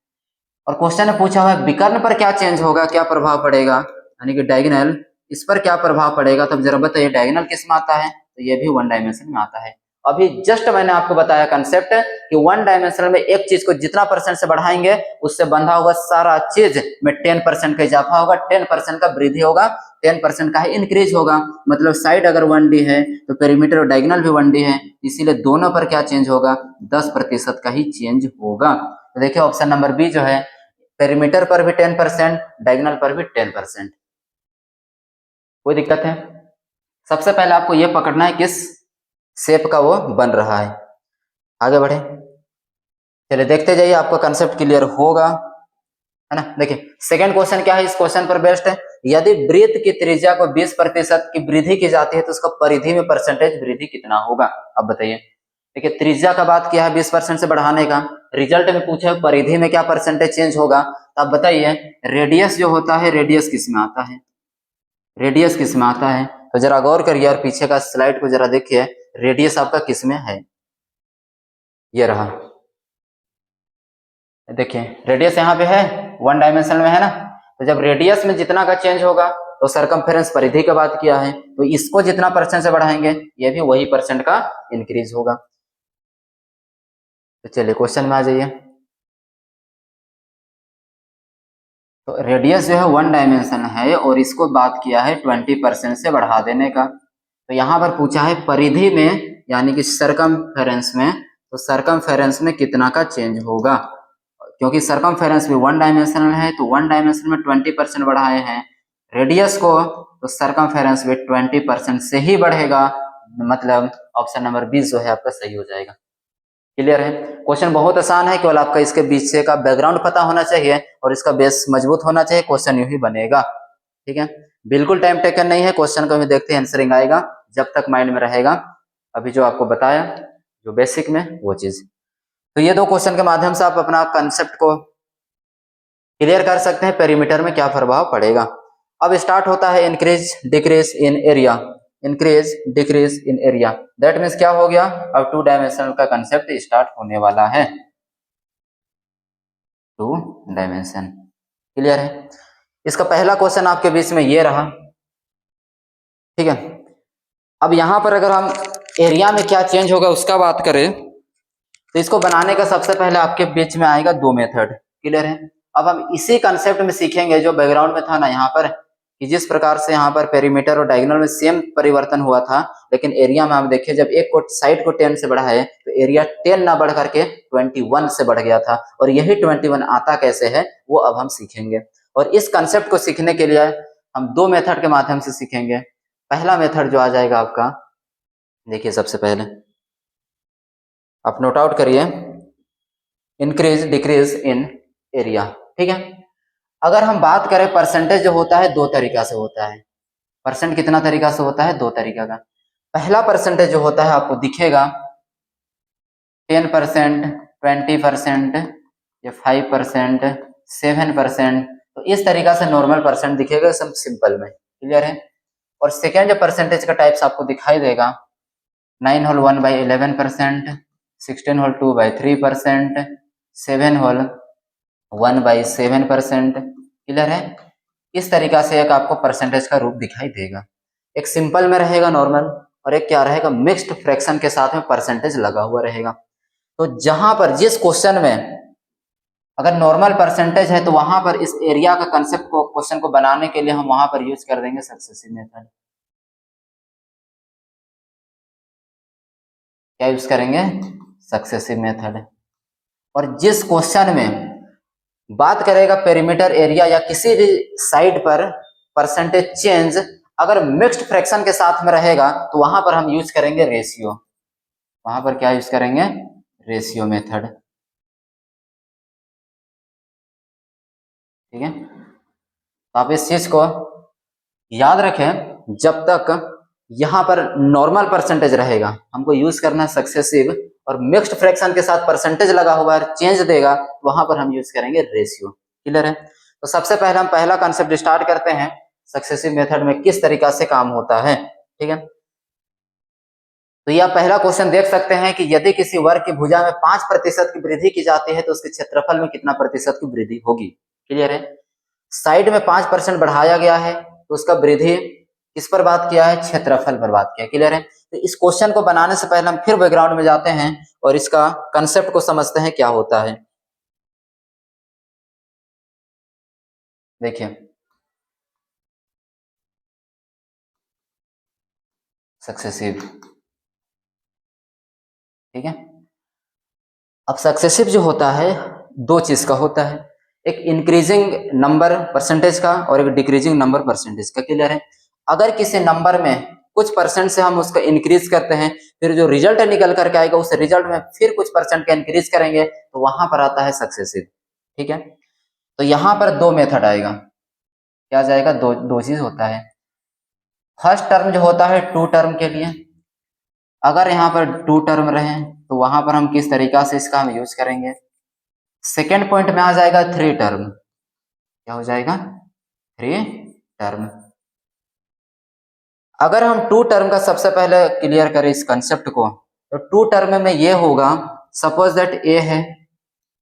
और क्वेश्चन में पूछा हुआ है विकर्ण पर क्या चेंज होगा, क्या प्रभाव पड़ेगा, यानी कि डायगोनल, इस पर क्या प्रभाव पड़ेगा। तब जरा बताइए, डायगोनल किस में आता है, तो ये भी 1 डायमेंशन में आता है। अभी जस्ट मैंने आपको बताया कंसेप्ट कि 1 डायमेंशन में एक चीज को जितना परसेंट से बढ़ाएंगे उससे बंधा हुआ सारा चीज में 10% का इजाफा होगा, 10% का वृद्धि होगा, 10% का ही इंक्रीज होगा। मतलब साइड अगर 1D है तो पेरीमीटर और डायगोनल भी 1D है, इसीलिए दोनों पर क्या चेंज होगा, 10% का ही चेंज होगा। तो देखिए ऑप्शन नंबर बी जो है, पेरीमीटर पर भी 10%, डायगोनल पर भी 10%। कोई दिक्कत है? सबसे पहले आपको यह पकड़ना है किस शेप का वो बन रहा है। आगे बढ़े, चलिए देखते जाइए, आपका कंसेप्ट क्लियर होगा, है ना। देखिए सेकंड क्वेश्चन क्या है, इस क्वेश्चन पर बेस्ड है। यदि वृत्त की त्रिज्या को 20% की वृद्धि की जाती है तो उसका परिधि में परसेंटेज वृद्धि कितना होगा। अब बताइए, देखिए त्रिज्या का बात किया है 20% से बढ़ाने का, रिजल्ट में पूछा है परिधि में क्या परसेंटेज चेंज होगा। तो अब बताइए, रेडियस जो होता है, रेडियस किस में आता है, रेडियस किस में आता है, तो जरा गौर करिए और पीछे का स्लाइड को जरा देखिए, रेडियस आपका किस में है, ये रहा। देखिए रेडियस यहाँ पे है, 1 डायमेंशन में है ना। तो जब रेडियस में जितना का चेंज होगा तो सरकमफेरेंस परिधि का बात किया है, तो इसको जितना परसेंट से बढ़ाएंगे ये भी वही परसेंट का इंक्रीज होगा। तो चलिए क्वेश्चन में आ जाइए। तो रेडियस जो है 1 डायमेंशन है और इसको बात किया है 20% से बढ़ा देने का। तो यहाँ पर पूछा है परिधि में, यानी कि सरकमफेरेंस में, तो सरकमफेरेंस में कितना का चेंज होगा। क्योंकि सरकमफेरेंस भी 1 डायमेंशनल है, तो 1 डायमेंशन में 20% बढ़ाए हैं रेडियस को, तो सरकमफेरेंस भी 20% से ही बढ़ेगा। मतलब ऑप्शन नंबर 20 जो है आपका सही हो जाएगा। क्लियर है? क्वेश्चन बहुत आसान है, केवल आपका इसके पीछे का बैकग्राउंड पता होना चाहिए और इसका बेस मजबूत होना चाहिए, क्वेश्चन यूं ही बनेगा। ठीक है, बिल्कुल टाइम टेकन नहीं है, क्वेश्चन को भी देखते हैं, आंसरिंग आएगा जब तक माइंड में रहेगा। अभी जो आपको बताया जो बेसिक में वो चीज, तो ये 2 क्वेश्चन के माध्यम से आप अपना कंसेप्ट को क्लियर कर सकते हैं, पेरीमीटर में क्या प्रभाव पड़ेगा। अब स्टार्ट होता है increase decrease in area, increase decrease in area, that means क्या हो गया, अब 2 डायमेंशनल का कंसेप्ट स्टार्ट होने वाला है, 2 डायमेंशन। क्लियर है? इसका पहला क्वेश्चन आपके बीच में ये रहा। ठीक है, अब यहां पर अगर हम एरिया में क्या चेंज होगा उसका बात करें, तो इसको बनाने का सबसे पहले आपके बीच में आएगा 2 मेथड। क्लियर है? अब हम इसी कंसेप्ट में सीखेंगे जो बैकग्राउंड में था ना यहाँ पर, कि जिस प्रकार से यहाँ पर पेरीमीटर और डायगोनल में सेम परिवर्तन हुआ था, लेकिन एरिया में आप देखिए जब एक को साइड को 10 से बढ़ाए तो एरिया 10 ना बढ़ करके 21 से बढ़ गया था, और यही 21 आता कैसे है वो अब हम सीखेंगे। और इस कंसेप्ट को सीखने के लिए हम 2 मेथड के माध्यम से सीखेंगे। पहला मेथड जो आ जाएगा आपका, देखिए सबसे पहले आप नोट आउट करिए, इंक्रीज डिक्रीज इन एरिया। ठीक है, अगर हम बात करें परसेंटेज जो होता है 2 तरीका से होता है। परसेंट कितना तरीका से होता है, 2 तरीका का। पहला परसेंटेज जो होता है आपको दिखेगा 10%, 20% या 5%, 7%, तो इस तरीका से नॉर्मल परसेंट दिखेगा सब सिंपल में। क्लियर है? और सेकेंड परसेंटेज का टाइप्स आपको दिखाई देगा 9 होल 1/11%, 16 होल 2/3%, 7 होल 1/7%। क्लियर है? इस तरीका से एक आपको परसेंटेज का रूप दिखाई देगा। एक सिंपल में रहेगा नॉर्मल, और एक क्या रहेगा, मिक्स्ड फ्रैक्शन के साथ में परसेंटेज लगा हुआ रहेगा। तो जहां पर जिस क्वेश्चन में अगर नॉर्मल परसेंटेज है तो वहां पर इस एरिया का कंसेप्ट को क्वेश्चन को बनाने के लिए हम वहां पर यूज कर देंगे सक्सेसिव मेथड। क्या यूज करेंगे? Successive method. और जिस क्वेश्चन में बात करेगा पेरीमीटर एरिया या किसी भी साइड पर परसेंटेज चेंज अगर मिक्स्ड फ्रैक्शन के साथ में रहेगा तो वहां पर हम यूज करेंगे रेशियो। वहां पर क्या यूज करेंगे? Ratio method. ठीक है, तो आप इस चीज को याद रखें, जब तक यहां पर नॉर्मल परसेंटेज रहेगा हमको यूज करना है सक्सेसिव, और मिक्स्ड फ्रैक्शन के साथ परसेंटेज लगा हुआ है चेंज देगा तो वहां पर हम यूज करेंगे रेशियो। क्लियर है? तो सबसे पहले हम पहला कॉन्सेप्ट स्टार्ट करते हैं सक्सेसिव मेथड में किस तरीका से काम होता है। ठीक है, तो यह पहला क्वेश्चन देख सकते हैं कि यदि किसी वर्ग की भुजा में 5% की वृद्धि की जाती है तो उसके क्षेत्रफल में कितना प्रतिशत की वृद्धि होगी। क्लियर है? साइड में 5% बढ़ाया गया है तो उसका वृद्धि किस पर बात किया है? क्षेत्रफल पर बात किया। क्लियर है? तो इस क्वेश्चन को बनाने से पहले हम फिर बैकग्राउंड में जाते हैं और इसका कंसेप्ट को समझते हैं क्या होता है। देखिए, सक्सेसिव। ठीक है, अब सक्सेसिव जो होता है दो चीज का होता है, एक इंक्रीजिंग नंबर परसेंटेज का और एक डिक्रीजिंग नंबर परसेंटेज का। क्लियर है? अगर किसी नंबर में कुछ परसेंट से हम उसका इंक्रीज करते हैं, फिर जो रिजल्ट निकल करके आएगा उस रिजल्ट में फिर कुछ परसेंट का इंक्रीज करेंगे तो वहां पर आता है सक्सेसिव। ठीक है, तो यहां पर दो मेथड आएगा। क्या जाएगा? दो चीज होता है। फर्स्ट टर्म जो होता है टू टर्म के लिए, अगर यहाँ पर टू टर्म रहे तो वहां पर हम किस तरीका से इसका हम यूज करेंगे। सेकेंड पॉइंट में आ जाएगा थ्री टर्म। क्या हो जाएगा? Three term. अगर हम टू टर्म का सबसे पहले क्लियर करें इस कंसेप्ट को, तो टू टर्म में ये होगा, सपोज दैट ए है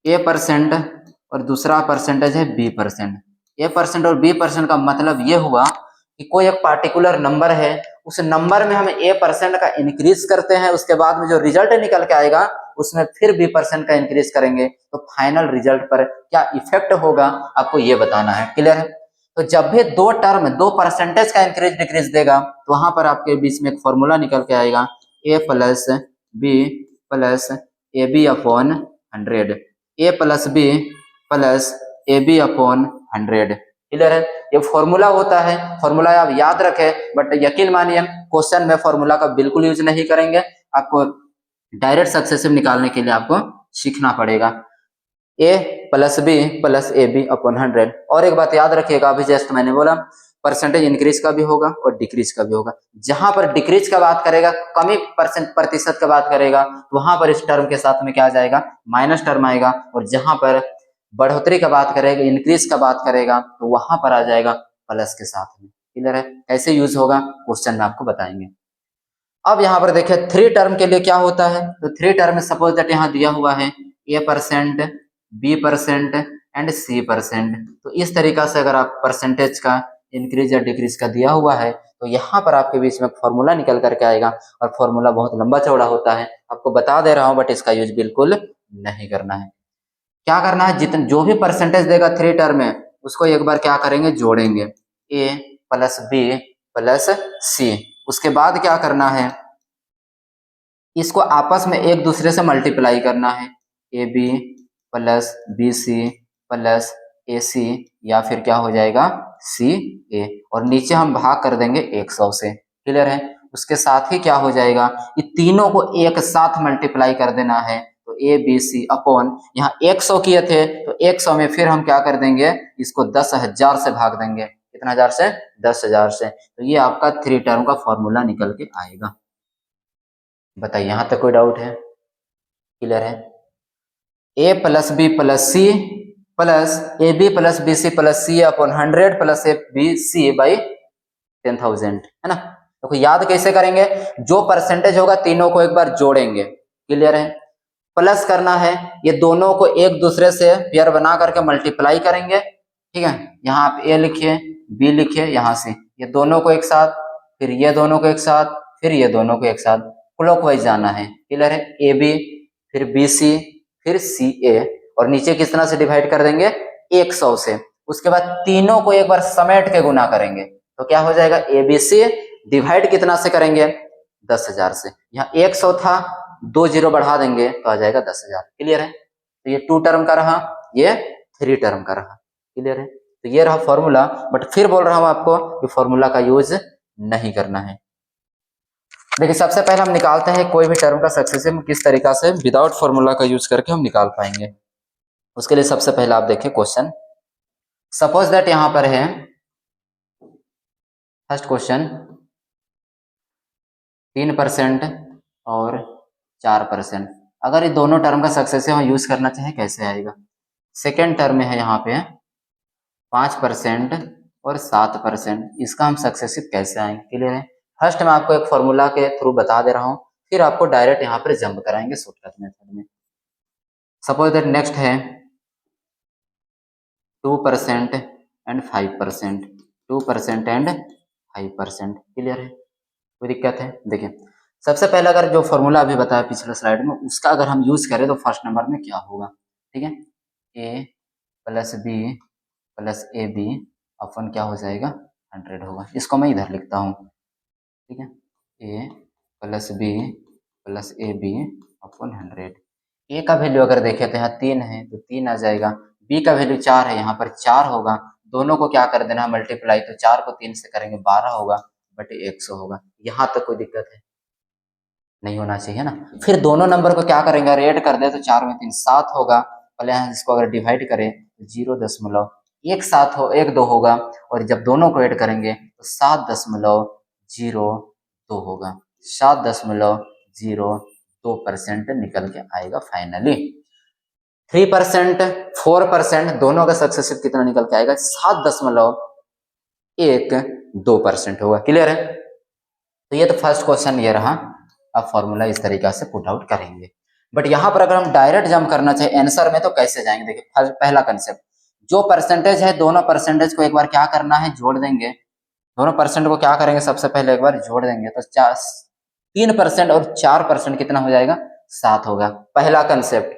A% और दूसरा परसेंटेज है B%। A% और B% का मतलब ये हुआ कि कोई एक पार्टिकुलर नंबर है, उस नंबर में हम A% का इंक्रीज करते हैं, उसके बाद में जो रिजल्ट निकल के आएगा उसमें फिर B% का इंक्रीज करेंगे तो फाइनल रिजल्ट पर क्या इफेक्ट होगा आपको ये बताना है। क्लियर है? तो जब भी दो टर्म दो परसेंटेज का इंक्रीज डिक्रीज देगा तो वहां पर आपके बीच में एक फॉर्मूला निकल के आएगा A+B+AB/100। A+B+AB/100। क्लियर है? ये फॉर्मूला होता है, फॉर्मूला आप याद रखें, बट यकीन मानिए क्वेश्चन में फॉर्मूला का बिल्कुल यूज नहीं करेंगे। आपको डायरेक्ट सक्सेसिव निकालने के लिए आपको सीखना पड़ेगा। A+B+AB/100। और एक बात याद रखिएगा, अभी जस्ट मैंने बोला परसेंटेज इंक्रीज का भी होगा और डिक्रीज का भी होगा। जहां पर डिक्रीज का बात करेगा, कमी प्रतिशत का बात करेगा, वहां पर इस टर्म के साथ में क्या आ जाएगा? माइनस टर्म आएगा। और जहां पर बढ़ोतरी का बात करेगा, इंक्रीज का बात करेगा, तो वहां पर आ जाएगा प्लस के साथ में। क्लियर है? कैसे यूज होगा क्वेश्चन में आपको बताएंगे। अब यहाँ पर देखिए थ्री टर्म के लिए क्या होता है, तो थ्री टर्म में सपोज दैट यहाँ दिया हुआ है A%, B% एंड C%। तो इस तरीका से अगर आप परसेंटेज का इंक्रीज या डिक्रीज का दिया हुआ है तो यहाँ पर आपके बीच में फॉर्मूला निकल करके आएगा, और फॉर्मूला बहुत लंबा चौड़ा होता है, आपको बता दे रहा हूँ, बट इसका यूज बिल्कुल नहीं करना है। क्या करना है? जितने जो भी परसेंटेज देगा थ्री टर्म में उसको एक बार क्या करेंगे? जोड़ेंगे A+B+C। उसके बाद क्या करना है? इसको आपस में एक दूसरे से मल्टीप्लाई करना है, AB+BC+AC, या फिर क्या हो जाएगा? CA, और नीचे हम भाग कर देंगे 100 से। क्लियर है? उसके साथ ही क्या हो जाएगा? ये तीनों को एक साथ मल्टीप्लाई कर देना है, तो ABC अपॉन यहाँ 100 किए थे तो 100 में फिर हम क्या कर देंगे? इसको 10,000 से भाग देंगे। कितना हजार से? 10,000 से। तो ये आपका थ्री टर्म का फॉर्मूला निकल के आएगा। बताइए, यहां तक कोई डाउट है? क्लियर है? A+B+C+AB+BC+C/100+ABC/10,000 है ना। तो याद कैसे करेंगे? जो परसेंटेज होगा तीनों को एक बार जोड़ेंगे। क्लियर है? प्लस करना है, ये दोनों को एक दूसरे से पेयर बना करके मल्टीप्लाई करेंगे। ठीक है, यहाँ आप A लिखिए, B लिखिए, यहाँ से ये दोनों को एक साथ, फिर ये दोनों को एक साथ, फिर ये दोनों को एक साथ, क्लॉकवाइज जाना है। क्लियर है? AB, फिर BC, फिर CA, और नीचे किस तरह से डिवाइड कर देंगे? 100 से। उसके बाद तीनों को एक बार समेट के गुना करेंगे तो क्या हो जाएगा, ABC डिवाइड कितना से करेंगे, 10,000 से। यहाँ 100 था, 2 जीरो बढ़ा देंगे तो आ जाएगा 10,000। क्लियर है? तो ये 2 टर्म का रहा, ये 3 टर्म का रहा। क्लियर है? तो ये रहा फॉर्मूला, बट फिर बोल रहा हूं आपको कि फॉर्मूला का यूज नहीं करना है। देखिए सबसे पहले हम निकालते हैं कोई भी टर्म का सक्सेसिव किस तरीका से विदाउट फॉर्मूला का यूज करके हम निकाल पाएंगे। उसके लिए सबसे पहले आप देखिए क्वेश्चन, सपोज दैट यहां पर है फर्स्ट क्वेश्चन 3% और 4%। अगर ये दोनों टर्म का सक्सेसिव हम यूज करना चाहे कैसे आएगा। सेकेंड टर्म में है यहाँ पे 5% और 7%, इसका हम सक्सेसिव कैसे आएंगे। क्लियर है? फर्स्ट मैं आपको एक फॉर्मूला के थ्रू बता दे रहा हूँ, फिर आपको डायरेक्ट यहाँ पर जंप कराएंगे शॉर्टकट मेथड में। सपोज दैट नेक्स्ट है 2% एंड 5%, 2% एंड 5%। क्लियर है? कोई दिक्कत है? देखिए सबसे पहले अगर जो फॉर्मूला अभी बताया पिछले स्लाइड में उसका अगर हम यूज करें तो फर्स्ट नंबर में क्या होगा, ठीक है, A plus B plus AB अपन क्या हो जाएगा 100 होगा। इसको मैं इधर लिखता हूँ, ठीक है, A plus B plus AB upon 100। A का वैल्यू अगर देखें तो यहाँ 3 है तो 3 आ जाएगा, B का वैल्यू 4 है यहाँ पर 4 होगा, दोनों को क्या कर देना मल्टीप्लाई, तो 4 को 3 से करेंगे 12 होगा बटे 100 होगा। यहाँ तक कोई दिक्कत है? नहीं होना चाहिए ना। फिर दोनों नंबर को क्या करेंगे, ऐड कर दे तो 4 में 3 7 होगा, पहले यहाँ इसको अगर डिवाइड करें तो 0.17 हो 1 2 होगा, और जब दोनों को ऐड करेंगे तो 7.02 होगा, 7.02% निकल के आएगा फाइनली। 3% 4% दोनों का सक्सेसिव कितना निकल के आएगा 7.12% होगा। क्लियर है? तो ये तो फर्स्ट क्वेश्चन ये रहा। अब फॉर्मूला इस तरीका से पुट आउट करेंगे, बट यहाँ पर अगर हम डायरेक्ट जंप करना चाहिए आंसर में तो कैसे जाएंगे। देखिए पहला कंसेप्ट, जो परसेंटेज है दोनों परसेंटेज को एक बार क्या करना है जोड़ देंगे, दोनों परसेंट को क्या करेंगे सबसे पहले एक बार जोड़ देंगे तो 3% और 4% कितना हो जाएगा 7 होगा। पहला कंसेप्ट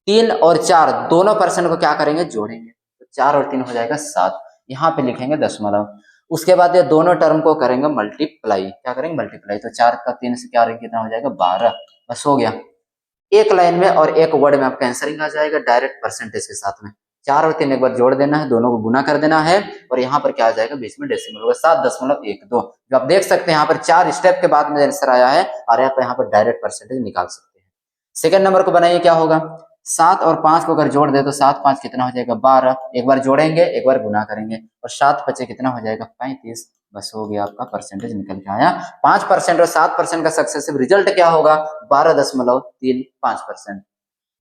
3 और 4 दोनों परसेंट को क्या करेंगे जोड़ेंगे तो 4 और 3 हो जाएगा 7, यहाँ पे लिखेंगे दशमलव। उसके बाद ये दोनों टर्म को करेंगे मल्टीप्लाई, क्या करेंगे मल्टीप्लाई, तो 4 का 3 से क्या कितना हो जाएगा 12, बस हो गया। एक लाइन में और एक वर्ड में आपका आंसरिंग आ जाएगा डायरेक्ट परसेंटेज के साथ में। 4 और 3 एक बार जोड़ देना है, दोनों को गुना कर देना है, और यहाँ पर क्या आ जाएगा बीच में डेसिमल होगा 7.12। जो आप देख सकते हैं यहाँ पर 4 स्टेप के बाद में आंसर आया है, और आप यहाँ पर डायरेक्ट परसेंटेज निकाल सकते हैं। सेकेंड नंबर को बनाइए, क्या होगा 7 और 5 को अगर जोड़ दे तो 7 5 कितना हो जाएगा 12, एक बार जोड़ेंगे एक बार गुना करेंगे, और 7 5 कितना हो जाएगा 35, बस हो गया, आपका परसेंटेज निकल के आया। 5% और 7% का सक्सेसिव रिजल्ट क्या होगा 12.35%।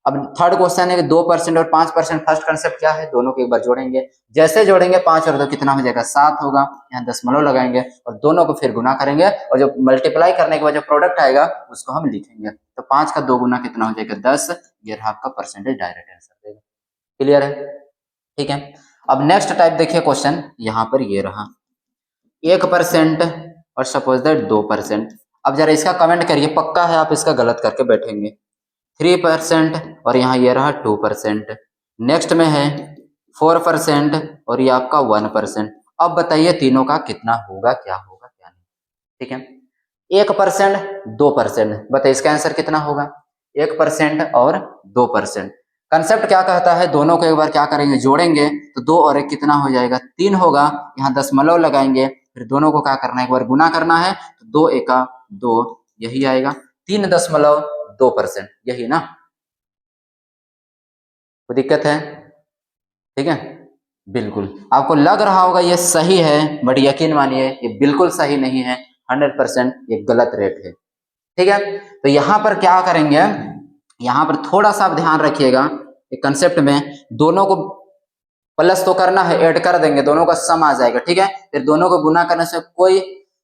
अब थर्ड क्वेश्चन है कि 2% और 5%, फर्स्ट कंसेप्ट क्या है, दोनों को एक बार जोड़ेंगे, जैसे जोड़ेंगे 5 और 2 कितना हो जाएगा 7 होगा, यहाँ दशमलव लगाएंगे और दोनों को फिर गुना करेंगे, और जो मल्टीप्लाई करने के बाद जो प्रोडक्ट आएगा उसको हम लिखेंगे, तो 5 का 2 गुना कितना हो जाएगा 10, ये रहा आपका परसेंटेज डायरेक्ट आंसर देगा। क्लियर है? ठीक है। अब नेक्स्ट टाइप देखिए क्वेश्चन, यहाँ पर ये रहा 1% और सपोज दैट 2%। अब जरा इसका कमेंट करिए, पक्का है आप इसका गलत करके बैठेंगे। 3% और यहाँ ये रहा 2%, नेक्स्ट में है 4% और ये आपका 1%। अब बताइए तीनों का कितना होगा, क्या होगा क्या नहीं। ठीक है, 1% 2%, बताइए इसका आंसर कितना होगा 1% और 2%। कंसेप्ट क्या कहता है, दोनों को एक बार क्या करेंगे जोड़ेंगे, तो 2 और 1 कितना हो जाएगा 3 होगा, यहाँ दशमलव लगाएंगे, फिर दोनों को क्या करना है एक बार गुना करना है, तो 2 एका 2 यही आएगा, 3.2%, यही ना, कोई दिक्कत है? ठीक है, बिल्कुल आपको लग रहा होगा ये सही है, बट यकीन मानिए ये बिल्कुल सही नहीं है, 100% ये गलत रेट है। ठीक है, तो यहाँ पर क्या करेंगे, यहाँ पर थोड़ा सा आप ध्यान रखिएगा, एक कंसेप्ट में दोनों को प्लस तो करना है, ऐड कर देंगे, दोनों का सम आ जाएगा। ठीक है, फिर दोनों को गुना करने से कोई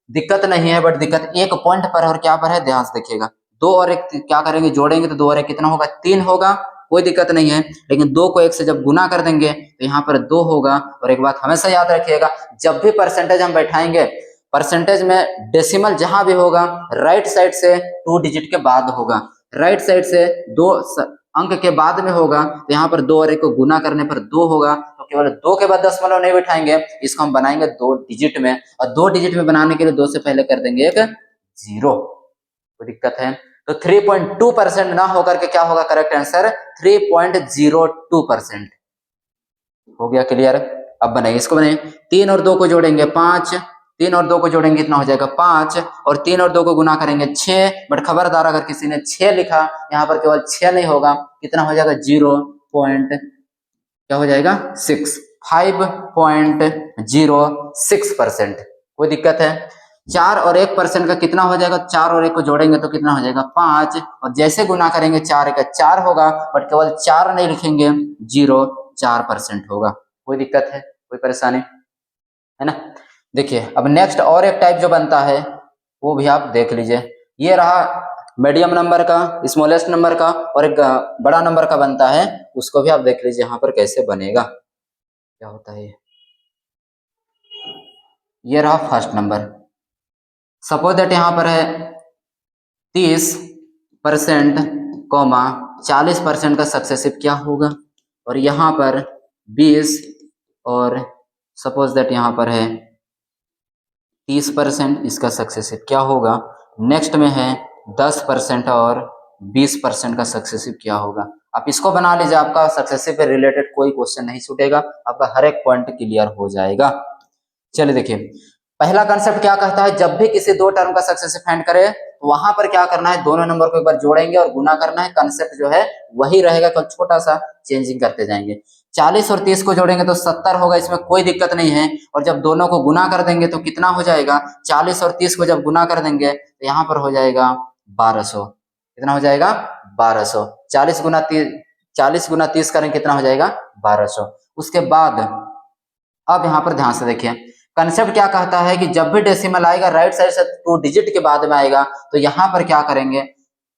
दिक्कत नहीं है, बट दिक्कत एक पॉइंट पर और क्या पर है, ध्यान से देखिएगा, 2 और 1 क्या करेंगे जोड़ेंगे, तो 2 और 1 कितना होगा 3 होगा, कोई दिक्कत नहीं है, लेकिन 2 को 1 से जब गुना कर देंगे तो यहाँ पर 2 होगा। और एक बात हमेशा याद रखिएगा, जब भी परसेंटेज हम बैठाएंगे, परसेंटेज में डेसिमल जहां भी होगा राइट साइड से 2 डिजिट के बाद होगा, राइट साइड से 2 अंक के बाद में होगा, तो यहाँ पर 2 और 1 को गुना करने पर 2 होगा, तो केवल 2 के बाद दशमलव नहीं बिठाएंगे, इसको हम बनाएंगे 2 डिजिट में, और 2 डिजिट में बनाने के लिए 2 से पहले कर देंगे एक 0। कोई दिक्कत है? तो 3.2% ना होकर के क्या होगा करेक्ट आंसर? 3.02% हो गया। क्लियर? अब बनाइए, इसको बनाइए। 3 और 2 को जोड़ेंगे 5, 3 और 2 को जोड़ेंगे कितना हो जाएगा 5, और 3 और 2 को गुना करेंगे 6। बट खबरदार अगर किसी ने 6 लिखा, यहाँ पर केवल 6 नहीं होगा, कितना हो जाएगा 0 पॉइंट क्या हो जाएगा 6, 5.06%। कोई दिक्कत है? 4 और 1% का कितना हो जाएगा? 4 और 1 को जोड़ेंगे तो कितना हो जाएगा 5, और जैसे गुना करेंगे 4 का 4 होगा, बट केवल 4 नहीं लिखेंगे, 0.4% होगा। कोई दिक्कत है? कोई परेशानी है ना? देखिए अब नेक्स्ट और एक टाइप जो बनता है वो भी आप देख लीजिए। ये रहा मीडियम नंबर का, स्मॉलेस्ट नंबर का, और एक बड़ा नंबर का बनता है, उसको भी आप देख लीजिए यहाँ पर कैसे बनेगा, क्या होता है। ये रहा फर्स्ट नंबर। सपोज दैट यहाँ पर है 30% 40% का सक्सेसिव क्या होगा, और यहाँ पर 20 और सपोज दैट यहाँ पर है 30%, इसका सक्सेसिव क्या होगा। नेक्स्ट में है 10% और 20% का सक्सेसिव क्या होगा। आप इसको बना लीजिए, आपका सक्सेसिव पे रिलेटेड कोई क्वेश्चन नहीं छूटेगा, आपका हर एक पॉइंट क्लियर हो जाएगा। चलिए देखिए, पहला कंसेप्ट क्या कहता है, जब भी किसी 2 टर्म का सक्सेसिव फाइंड करे तो वहां पर क्या करना है, दोनों नंबर को एक बार जोड़ेंगे और गुना करना है। कंसेप्ट जो है वही रहेगा, कल छोटा सा चेंजिंग करते जाएंगे। 40 और 30 को जोड़ेंगे तो 70 होगा, इसमें कोई दिक्कत नहीं है। और जब दोनों को गुना कर देंगे तो कितना हो जाएगा, 40 और 30 को जब गुना कर देंगे तो यहाँ पर हो जाएगा 1200। कितना हो जाएगा 1200। 40 गुना 30 करेंगे कितना हो जाएगा 1200। उसके बाद अब यहाँ पर ध्यान से देखिए, कंसेप्ट क्या कहता है कि जब भी डेसिमल आएगा राइट साइड से 2 डिजिट के बाद में आएगा, तो यहाँ पर क्या करेंगे,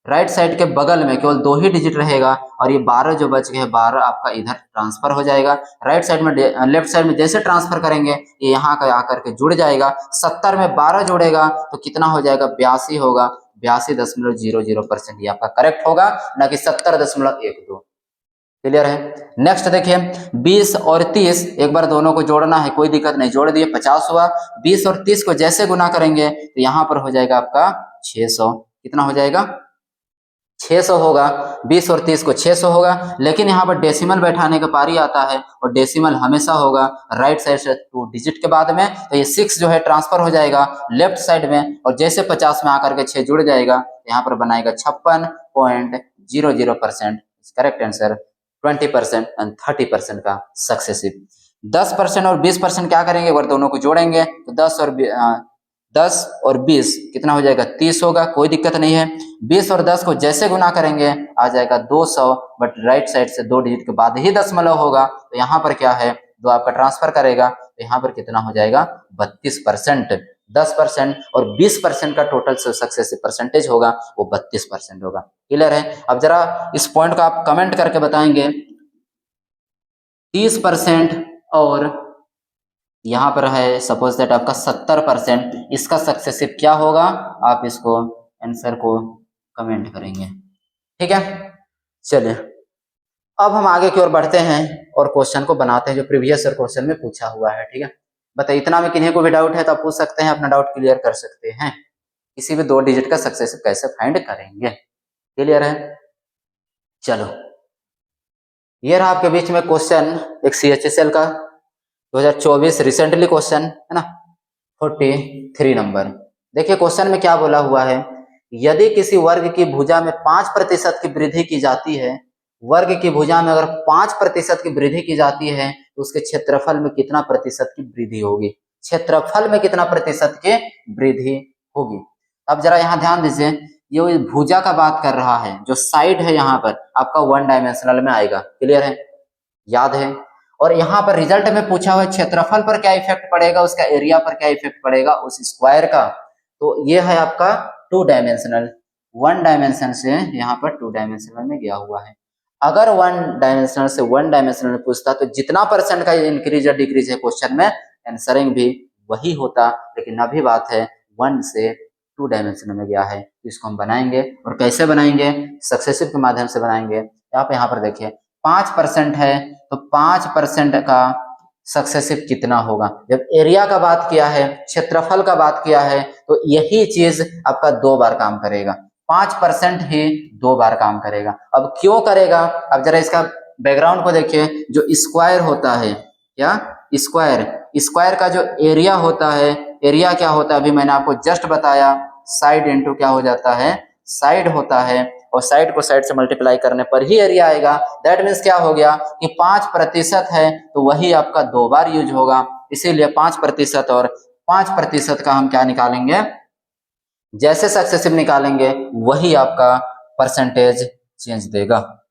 राइट साइड के बगल में केवल 2 ही डिजिट रहेगा, और ये 12 जो बच गए 12 आपका इधर ट्रांसफर हो जाएगा। राइट साइड में लेफ्ट साइड में जैसे ट्रांसफर करेंगे ये यहाँ का आकर के जुड़ जाएगा। 70 में 12 जुड़ेगा तो कितना हो जाएगा 82 होगा। 82.00%, ये आपका करेक्ट होगा, ना कि 70.12। क्लियर है? नेक्स्ट देखिए 20 और 30, एक बार दोनों को जोड़ना है, कोई दिक्कत नहीं, जोड़ दिए 50 हुआ। 20 और 30 को जैसे गुना करेंगे तो यहाँ पर हो जाएगा आपका 600। कितना हो जाएगा 600 होगा। 20 और 30 को 600 होगा, लेकिन यहाँ पर डेसिमल बैठाने का पारी आता है, और डेसिमल हमेशा होगा राइट साइड से 2 डिजिट के बाद में, तो ये 6 जो है ट्रांसफर हो जाएगा लेफ्ट साइड में, और जैसे 50 में आकर के 6 जुड़ जाएगा तो यहाँ पर बनाएगा 56.00%। करेक्ट आंसर 20% एंड 30% का सक्सेसिव। 10% और 20% क्या करेंगे, अगर दोनों को जोड़ेंगे तो 10 और 20 कितना हो जाएगा 30 होगा, कोई दिक्कत नहीं है। 20 और 10 को जैसे गुना करेंगे आ जाएगा 200, बट राइट साइड से 2 डिजिट के बाद ही दशमलव होगा, तो यहाँ पर क्या है 2 आपका ट्रांसफर करेगा, तो यहाँ पर कितना हो जाएगा 32%। 10% और 20% का टोटल सक्सेसिव परसेंटेज होगा वो 32% होगा। क्लियर है? अब जरा इस पॉइंट को आप कमेंट करके बताएंगे। 30% और यहाँ पर है सपोज दैट आपका 70%, इसका सक्सेसिव क्या होगा, आप इसको आंसर को कमेंट करेंगे। ठीक है, चलिए अब हम आगे की ओर बढ़ते हैं और क्वेश्चन को बनाते हैं जो प्रीवियस ईयर क्वेश्चन में पूछा हुआ है। ठीक है, बताइए, इतना में किन्हीं को भी डाउट है तो आप पूछ सकते हैं, अपना डाउट क्लियर कर सकते हैं। किसी भी 2 डिजिट का सक्सेसिव कैसे फाइंड करेंगे। क्लियर है? चलो, ये रहा आपके बीच में क्वेश्चन एक CHSL का 2024 रिसेंटली क्वेश्चन है ना, 43 नंबर। देखिए क्वेश्चन में क्या बोला हुआ है, यदि किसी वर्ग की भुजा में 5% की वृद्धि की जाती है, वर्ग की भुजा में अगर 5% की वृद्धि की जाती है तो उसके क्षेत्रफल में कितना प्रतिशत की वृद्धि होगी। क्षेत्रफल में कितना प्रतिशत की वृद्धि होगी। अब जरा यहाँ ध्यान दीजिए, ये भुजा का बात कर रहा है, जो साइड है यहाँ पर आपका 1 डायमेंशनल में आएगा। क्लियर है? याद है? और यहाँ पर रिजल्ट में पूछा हुआ क्षेत्रफल पर क्या इफेक्ट पड़ेगा, उसका एरिया पर क्या इफेक्ट पड़ेगा उस स्क्वायर का। तो ये है आपका 2 डायमेंशनल, 1 डायमेंशन से यहाँ पर 2 डायमेंशनल में गया हुआ है। अगर 1 डायमेंशनल से 1 डायमेंशनल में पूछता तो जितना परसेंट का इंक्रीज या डिक्रीज है क्वेश्चन में, आंसरिंग भी वही होता, लेकिन अभी बात है 1 से 2 डायमेंशनल में गया है। तो इसको हम बनाएंगे, और कैसे बनाएंगे, सक्सेसिव के माध्यम से बनाएंगे। आप यहाँ पर देखिए 5% है तो 5% का सक्सेसिव कितना होगा। जब एरिया का बात किया है, क्षेत्रफल का बात किया है, तो यही चीज आपका 2 बार काम करेगा। 5% ही 2 बार काम करेगा। अब क्यों करेगा, अब जरा इसका बैकग्राउंड को देखिए। जो स्क्वायर होता है, क्या स्क्वायर, स्क्वायर का जो एरिया होता है, एरिया क्या होता है अभी मैंने आपको जस्ट बताया, साइड इंटू क्या हो जाता है, साइड होता है, और साइड को साइड से मल्टीप्लाई करने पर ही एरिया आएगा। दैट मीन्स क्या हो गया कि 5% है तो वही आपका 2 बार यूज होगा, इसीलिए 5% और 5% का हम क्या निकालेंगे, जैसे सक्सेसिव निकालेंगे वही आपका परसेंटेज चेंज देगा,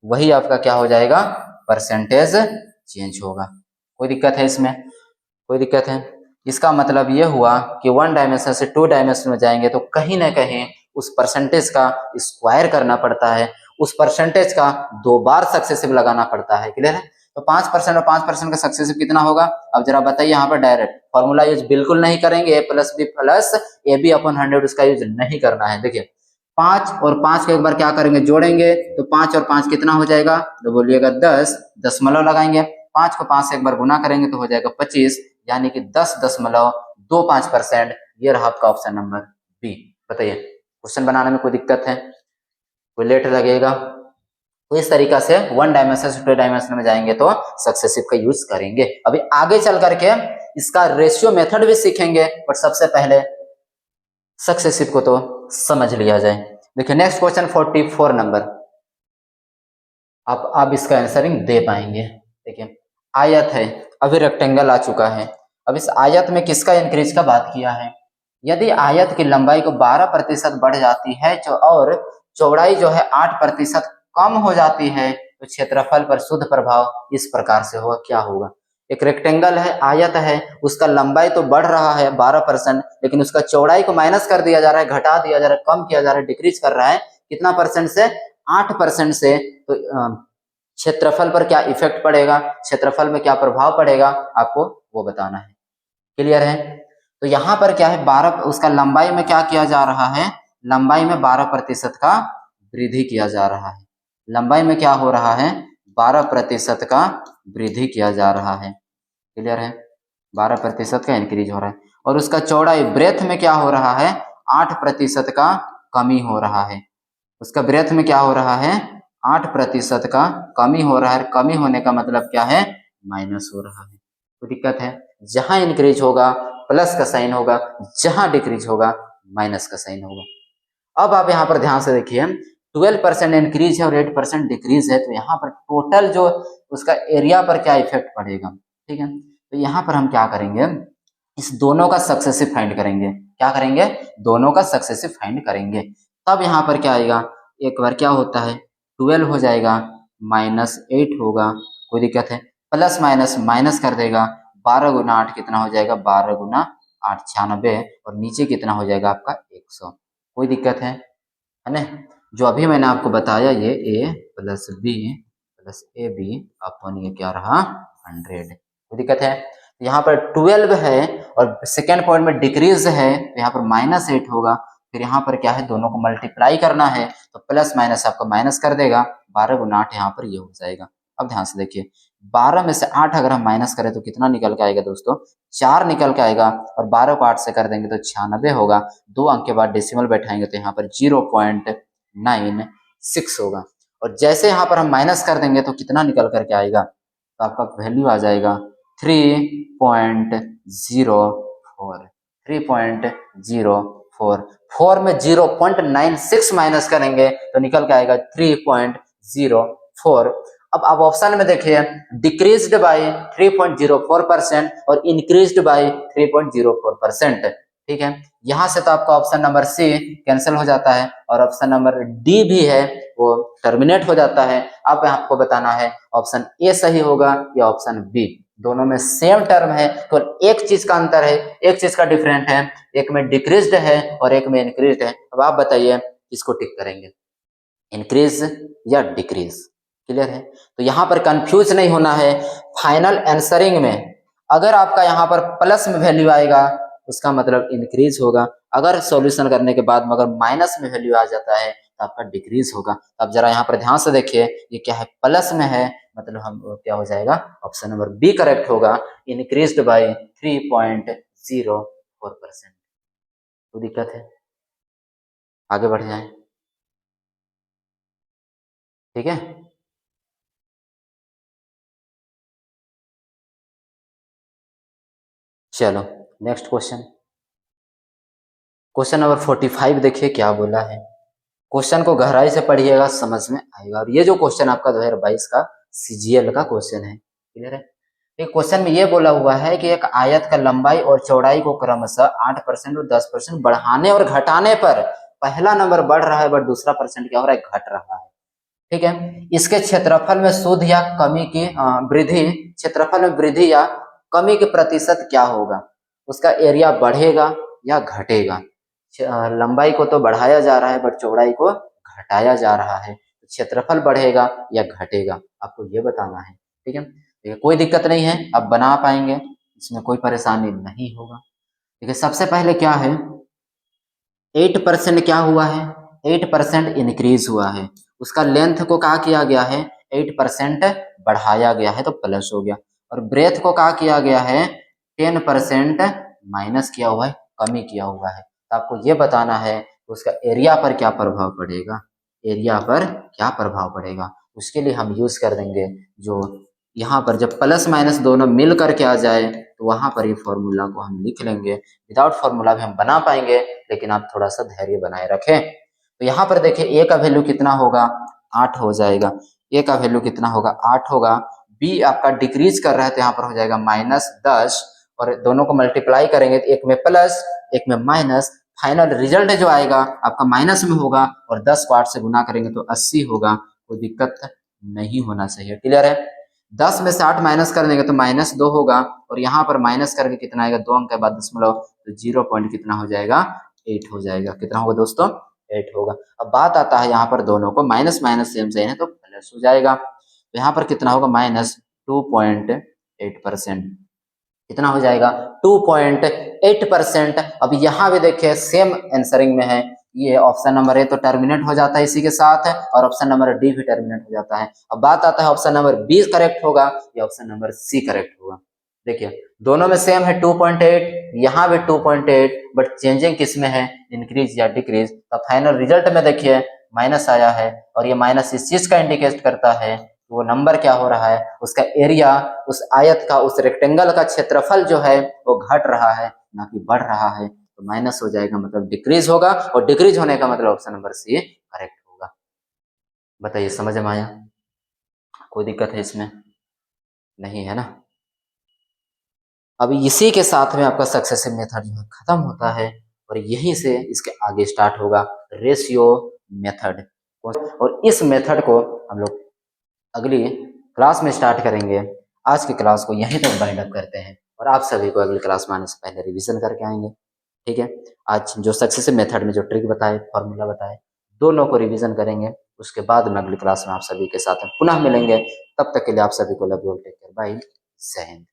वही आपका क्या हो जाएगा, परसेंटेज चेंज होगा। कोई दिक्कत है इसमें, कोई दिक्कत है। इसका मतलब ये हुआ कि 1 डायमेंशन से 2 डायमेंशन में जाएंगे तो कहीं ना कहीं उस परसेंटेज का स्क्वायर करना पड़ता है, उस परसेंटेज का 2 बार सक्सेसिव लगाना पड़ता है। क्लियर है। तो 5% और 5% का सक्सेसिव कितना होगा, अब जरा बताइए। यहाँ पर डायरेक्ट फॉर्मूला यूज बिल्कुल नहीं करेंगे, a+b+ab/100 उसका यूज नहीं करना है। देखिए 5 और 5 को एक बार क्या करेंगे, जोड़ेंगे, तो 5 और 5 कितना हो जाएगा, तो बोलिएगा 10, दशमलव लगाएंगे, 5 को 5 से एक बार गुना करेंगे तो हो जाएगा 25, यानी कि 10.25%। ये रहा आपका ऑप्शन नंबर बी। बताइए क्वेश्चन बनाने में कोई दिक्कत है, कोई लेट लगेगा। तो इस तरीका से 1 डायमेंशन से 2 डायमेंशन में जाएंगे तो सक्सेसिव का यूज करेंगे। अभी आगे चल करके इसका रेशियो मेथड भी सीखेंगे, बट सबसे पहले सक्सेसिव को तो समझ लिया जाए। देखिए नेक्स्ट क्वेश्चन 44 नंबर, आप इसका आंसरिंग दे पाएंगे। देखिए आयत है, अभी रेक्टेंगल आ चुका है। अब इस आयत में किसका इंक्रीज का बात किया है, यदि आयत की लंबाई को 12% बढ़ जाती है और चौड़ाई जो है 8% कम हो जाती है तो क्षेत्रफल पर शुद्ध प्रभाव इस प्रकार से होगा। क्या होगा, एक रेक्टेंगल है, आयत है, उसका लंबाई तो बढ़ रहा है 12%, लेकिन उसका चौड़ाई को माइनस कर दिया जा रहा है, घटा दिया जा रहा है, कम किया जा रहा है, डिक्रीज कर रहा है। कितना परसेंट से, 8% से। तो क्षेत्रफल पर क्या इफेक्ट पड़ेगा, क्षेत्रफल में क्या प्रभाव पड़ेगा, आपको वो बताना है। क्लियर है। तो यहाँ पर क्या है, 12, उसका लंबाई में क्या किया जा रहा है, लंबाई में 12% का वृद्धि किया जा रहा है। लंबाई में क्या हो रहा है, 12% का वृद्धि किया जा रहा है। क्लियर है, 12% का इंक्रीज हो रहा है। और उसका चौड़ाई, ब्रेथ में क्या हो रहा है, 8% का कमी हो रहा है। उसका ब्रेथ में क्या हो रहा है, 8% का कमी हो रहा है। कमी होने का मतलब क्या है, माइनस हो रहा है। तो दिक्कत है, जहां इंक्रीज होगा प्लस का साइन होगा, जहां डिक्रीज होगा माइनस का साइन होगा। अब आप यहाँ पर ध्यान से देखिए, 12% इंक्रीज है और 8% डिक्रीज है, तो यहाँ पर टोटल जो उसका एरिया पर क्या इफेक्ट पड़ेगा। ठीक है, तो यहाँ पर हम क्या करेंगे, इस दोनों का सक्सेसिव फाइंड करेंगे। क्या करेंगे, दोनों का सक्सेसिव फाइंड करेंगे। तब यहाँ पर क्या आएगा, एक बार क्या होता है, 12 हो जाएगा, -8 होगा, कोई दिक्कत है, प्लस माइनस माइनस कर देगा, 12 गुना 8 कितना हो जाएगा, 12 गुना 8 96, और नीचे कितना हो जाएगा आपका 100। कोई दिक्कत है ना। जो अभी मैंने आपको बताया, ये a+b+ab ये क्या रहा, 100। कोई दिक्कत है। यहाँ पर 12 है और सेकेंड पॉइंट में डिक्रीज है, तो यहाँ पर -8 होगा। फिर यहाँ पर क्या है, दोनों को मल्टीप्लाई करना है, तो प्लस माइनस आपका माइनस कर देगा, 12 गुना 8 यहाँ पर ये हो जाएगा। अब ध्यान से देखिए, 12 में से 8 अगर हम माइनस करें तो कितना निकल के आएगा दोस्तों, 4 निकल के आएगा, और 12 को 8 से कर देंगे तो 96 होगा। 2 अंक के बाद डेसिमल बैठाएंगे तो यहाँ पर 0.96 होगा। और जैसे यहाँ पर हम माइनस कर देंगे तो कितना निकल करके आएगा, तो आपका वैल्यू आ जाएगा 3.04। 3.04, 4 में 0.96 माइनस करेंगे तो निकल के आएगा 3.04। अब आप ऑप्शन में देखिए, डिक्रीज्ड बाय 3.04% और इंक्रीज्ड बाय 3.04%। ठीक है, यहां से तो आपका ऑप्शन नंबर सी कैंसिल हो जाता है और ऑप्शन नंबर डी भी है वो टर्मिनेट हो जाता है। अब आपको बताना है ऑप्शन ए सही होगा या ऑप्शन बी। दोनों में सेम टर्म है, तो एक चीज का अंतर है, एक चीज का डिफरेंट है, एक में डिक्रीज्ड है और एक में इंक्रीज्ड है। अब आप बताइए किसको टिक करेंगे, इंक्रीज या डिक्रीज। क्लियर है। तो यहाँ पर कंफ्यूज नहीं होना है। फाइनल आंसरिंग में अगर आपका यहाँ पर प्लस में वैल्यू आएगा उसका मतलब इंक्रीज होगा, अगर सॉल्यूशन करने के बाद में अगर माइनस में वैल्यू आ जाता है तो आपका डिक्रीज होगा। अब जरा यहाँ पर ध्यान से देखिए, ये क्या है, प्लस में है, मतलब हम क्या हो जाएगा, ऑप्शन नंबर बी करेक्ट होगा, इंक्रीज्ड बाय 3.04%। तो दिक्कत है, आगे बढ़ जाएं, ठीक है। चलो नेक्स्ट क्वेश्चन, क्वेश्चन नंबर 45 देखिए क्या बोला है। क्वेश्चन को गहराई से पढ़िएगा, समझ में आएगा। और ये जो क्वेश्चन आपका 2022 का सीजीएल का क्वेश्चन है, क्लियर है। एक क्वेश्चन में ये बोला हुआ है कि एक आयत का लंबाई और चौड़ाई को क्रमशः 8% और 10% बढ़ाने और घटाने पर पहला नंबर बढ़ रहा है बट दूसरा परसेंट क्या हो रहा है, घट रहा है, ठीक है। इसके क्षेत्रफल में शोध या कमी की वृद्धि, क्षेत्रफल में वृद्धि या कमी के प्रतिशत क्या होगा, उसका एरिया बढ़ेगा या घटेगा। लंबाई को तो बढ़ाया जा रहा है बट चौड़ाई को घटाया जा रहा है, क्षेत्रफल बढ़ेगा या घटेगा, आपको ये बताना है, ठीक है। कोई दिक्कत नहीं है, आप बना पाएंगे, इसमें कोई परेशानी नहीं होगा। ठीक है, सबसे पहले क्या है, 8% क्या हुआ है, 8% इंक्रीज हुआ है, उसका लेंथ को क्या किया गया है, 8% बढ़ाया गया है तो प्लस हो गया। और ब्रेथ को क्या किया गया है, 10% माइनस किया हुआ है, कमी किया हुआ है। तो आपको ये बताना है उसका एरिया पर क्या प्रभाव पड़ेगा, एरिया पर क्या प्रभाव पड़ेगा। उसके लिए हम यूज कर देंगे जो यहाँ पर जब प्लस माइनस दोनों मिल करके आ जाए तो वहां पर ये फॉर्मूला को हम लिख लेंगे। विदाउट फॉर्मूला भी हम बना पाएंगे, लेकिन आप थोड़ा सा धैर्य बनाए रखें। तो यहाँ पर देखिए ए का वैल्यू कितना होगा, 8 हो जाएगा, ए का वैल्यू कितना होगा, 8 होगा। बी आपका डिक्रीज कर रहा है तो यहाँ पर हो जाएगा -10, और दोनों को मल्टीप्लाई करेंगे तो एक में प्लस एक में माइनस, फाइनल रिजल्ट जो आएगा आपका माइनस में होगा, और 10 को 8 से गुना करेंगे तो 80 होगा। कोई दिक्कत नहीं होना चाहिए, क्लियर है। 10 में से 8 माइनस कर देंगे तो -2 होगा, और यहाँ पर माइनस करके कितना आएगा, 2 अंक के बाद दशमलव, तो 0 पॉइंट कितना हो जाएगा, 8 हो जाएगा। कितना होगा दोस्तों, 8 होगा। अब बात आता है यहाँ पर दोनों को माइनस माइनस सेम सेम है तो प्लस हो जाएगा। तो यहाँ पर कितना होगा, -2.8%, कितना हो जाएगा, 2.8%। अब यहाँ भी देखिए सेम आंसरिंग में है, ये ऑप्शन नंबर ए तो टर्मिनेट हो जाता है इसी के साथ, और ऑप्शन नंबर डी भी टर्मिनेट हो जाता है। अब बात आता है ऑप्शन नंबर बी करेक्ट होगा या ऑप्शन नंबर सी करेक्ट होगा। देखिए दोनों में सेम है 2.8, यहाँ भी 2.8, बट चेंजिंग किस में है, इंक्रीज या डिक्रीज। तो फाइनल रिजल्ट में देखिए माइनस आया है, और ये माइनस इस चीज का इंडिकेट करता है वो नंबर क्या हो रहा है, उसका एरिया, उस आयत का, उस रेक्टेंगल का क्षेत्रफल जो है वो घट रहा है ना कि बढ़ रहा है। तो माइनस हो जाएगा मतलब डिक्रीज होगा, और डिक्रीज होने का मतलब ऑप्शन नंबर सी करेक्ट होगा। बताइए समझ में आया, कोई दिक्कत है इसमें, नहीं है ना। अब इसी के साथ में आपका सक्सेसिव मेथड जो है खत्म होता है, और यहीं से इसके आगे स्टार्ट होगा रेशियो मेथड। और इस मेथड को हम लोग अगली क्लास में स्टार्ट करेंगे। आज की क्लास को यहीं तक बाइंड अप करते हैं, और आप सभी को अगली क्लास में आने से पहले रिवीजन करके आएंगे, ठीक है। आज जो सक्सेसिव मेथड में जो ट्रिक बताए, फॉर्मूला बताए, दोनों को रिवीजन करेंगे। उसके बाद में अगली क्लास में आप सभी के साथ पुनः मिलेंगे। तब तक के लिए आप सभी को love you, take care, bye, जय हिंद।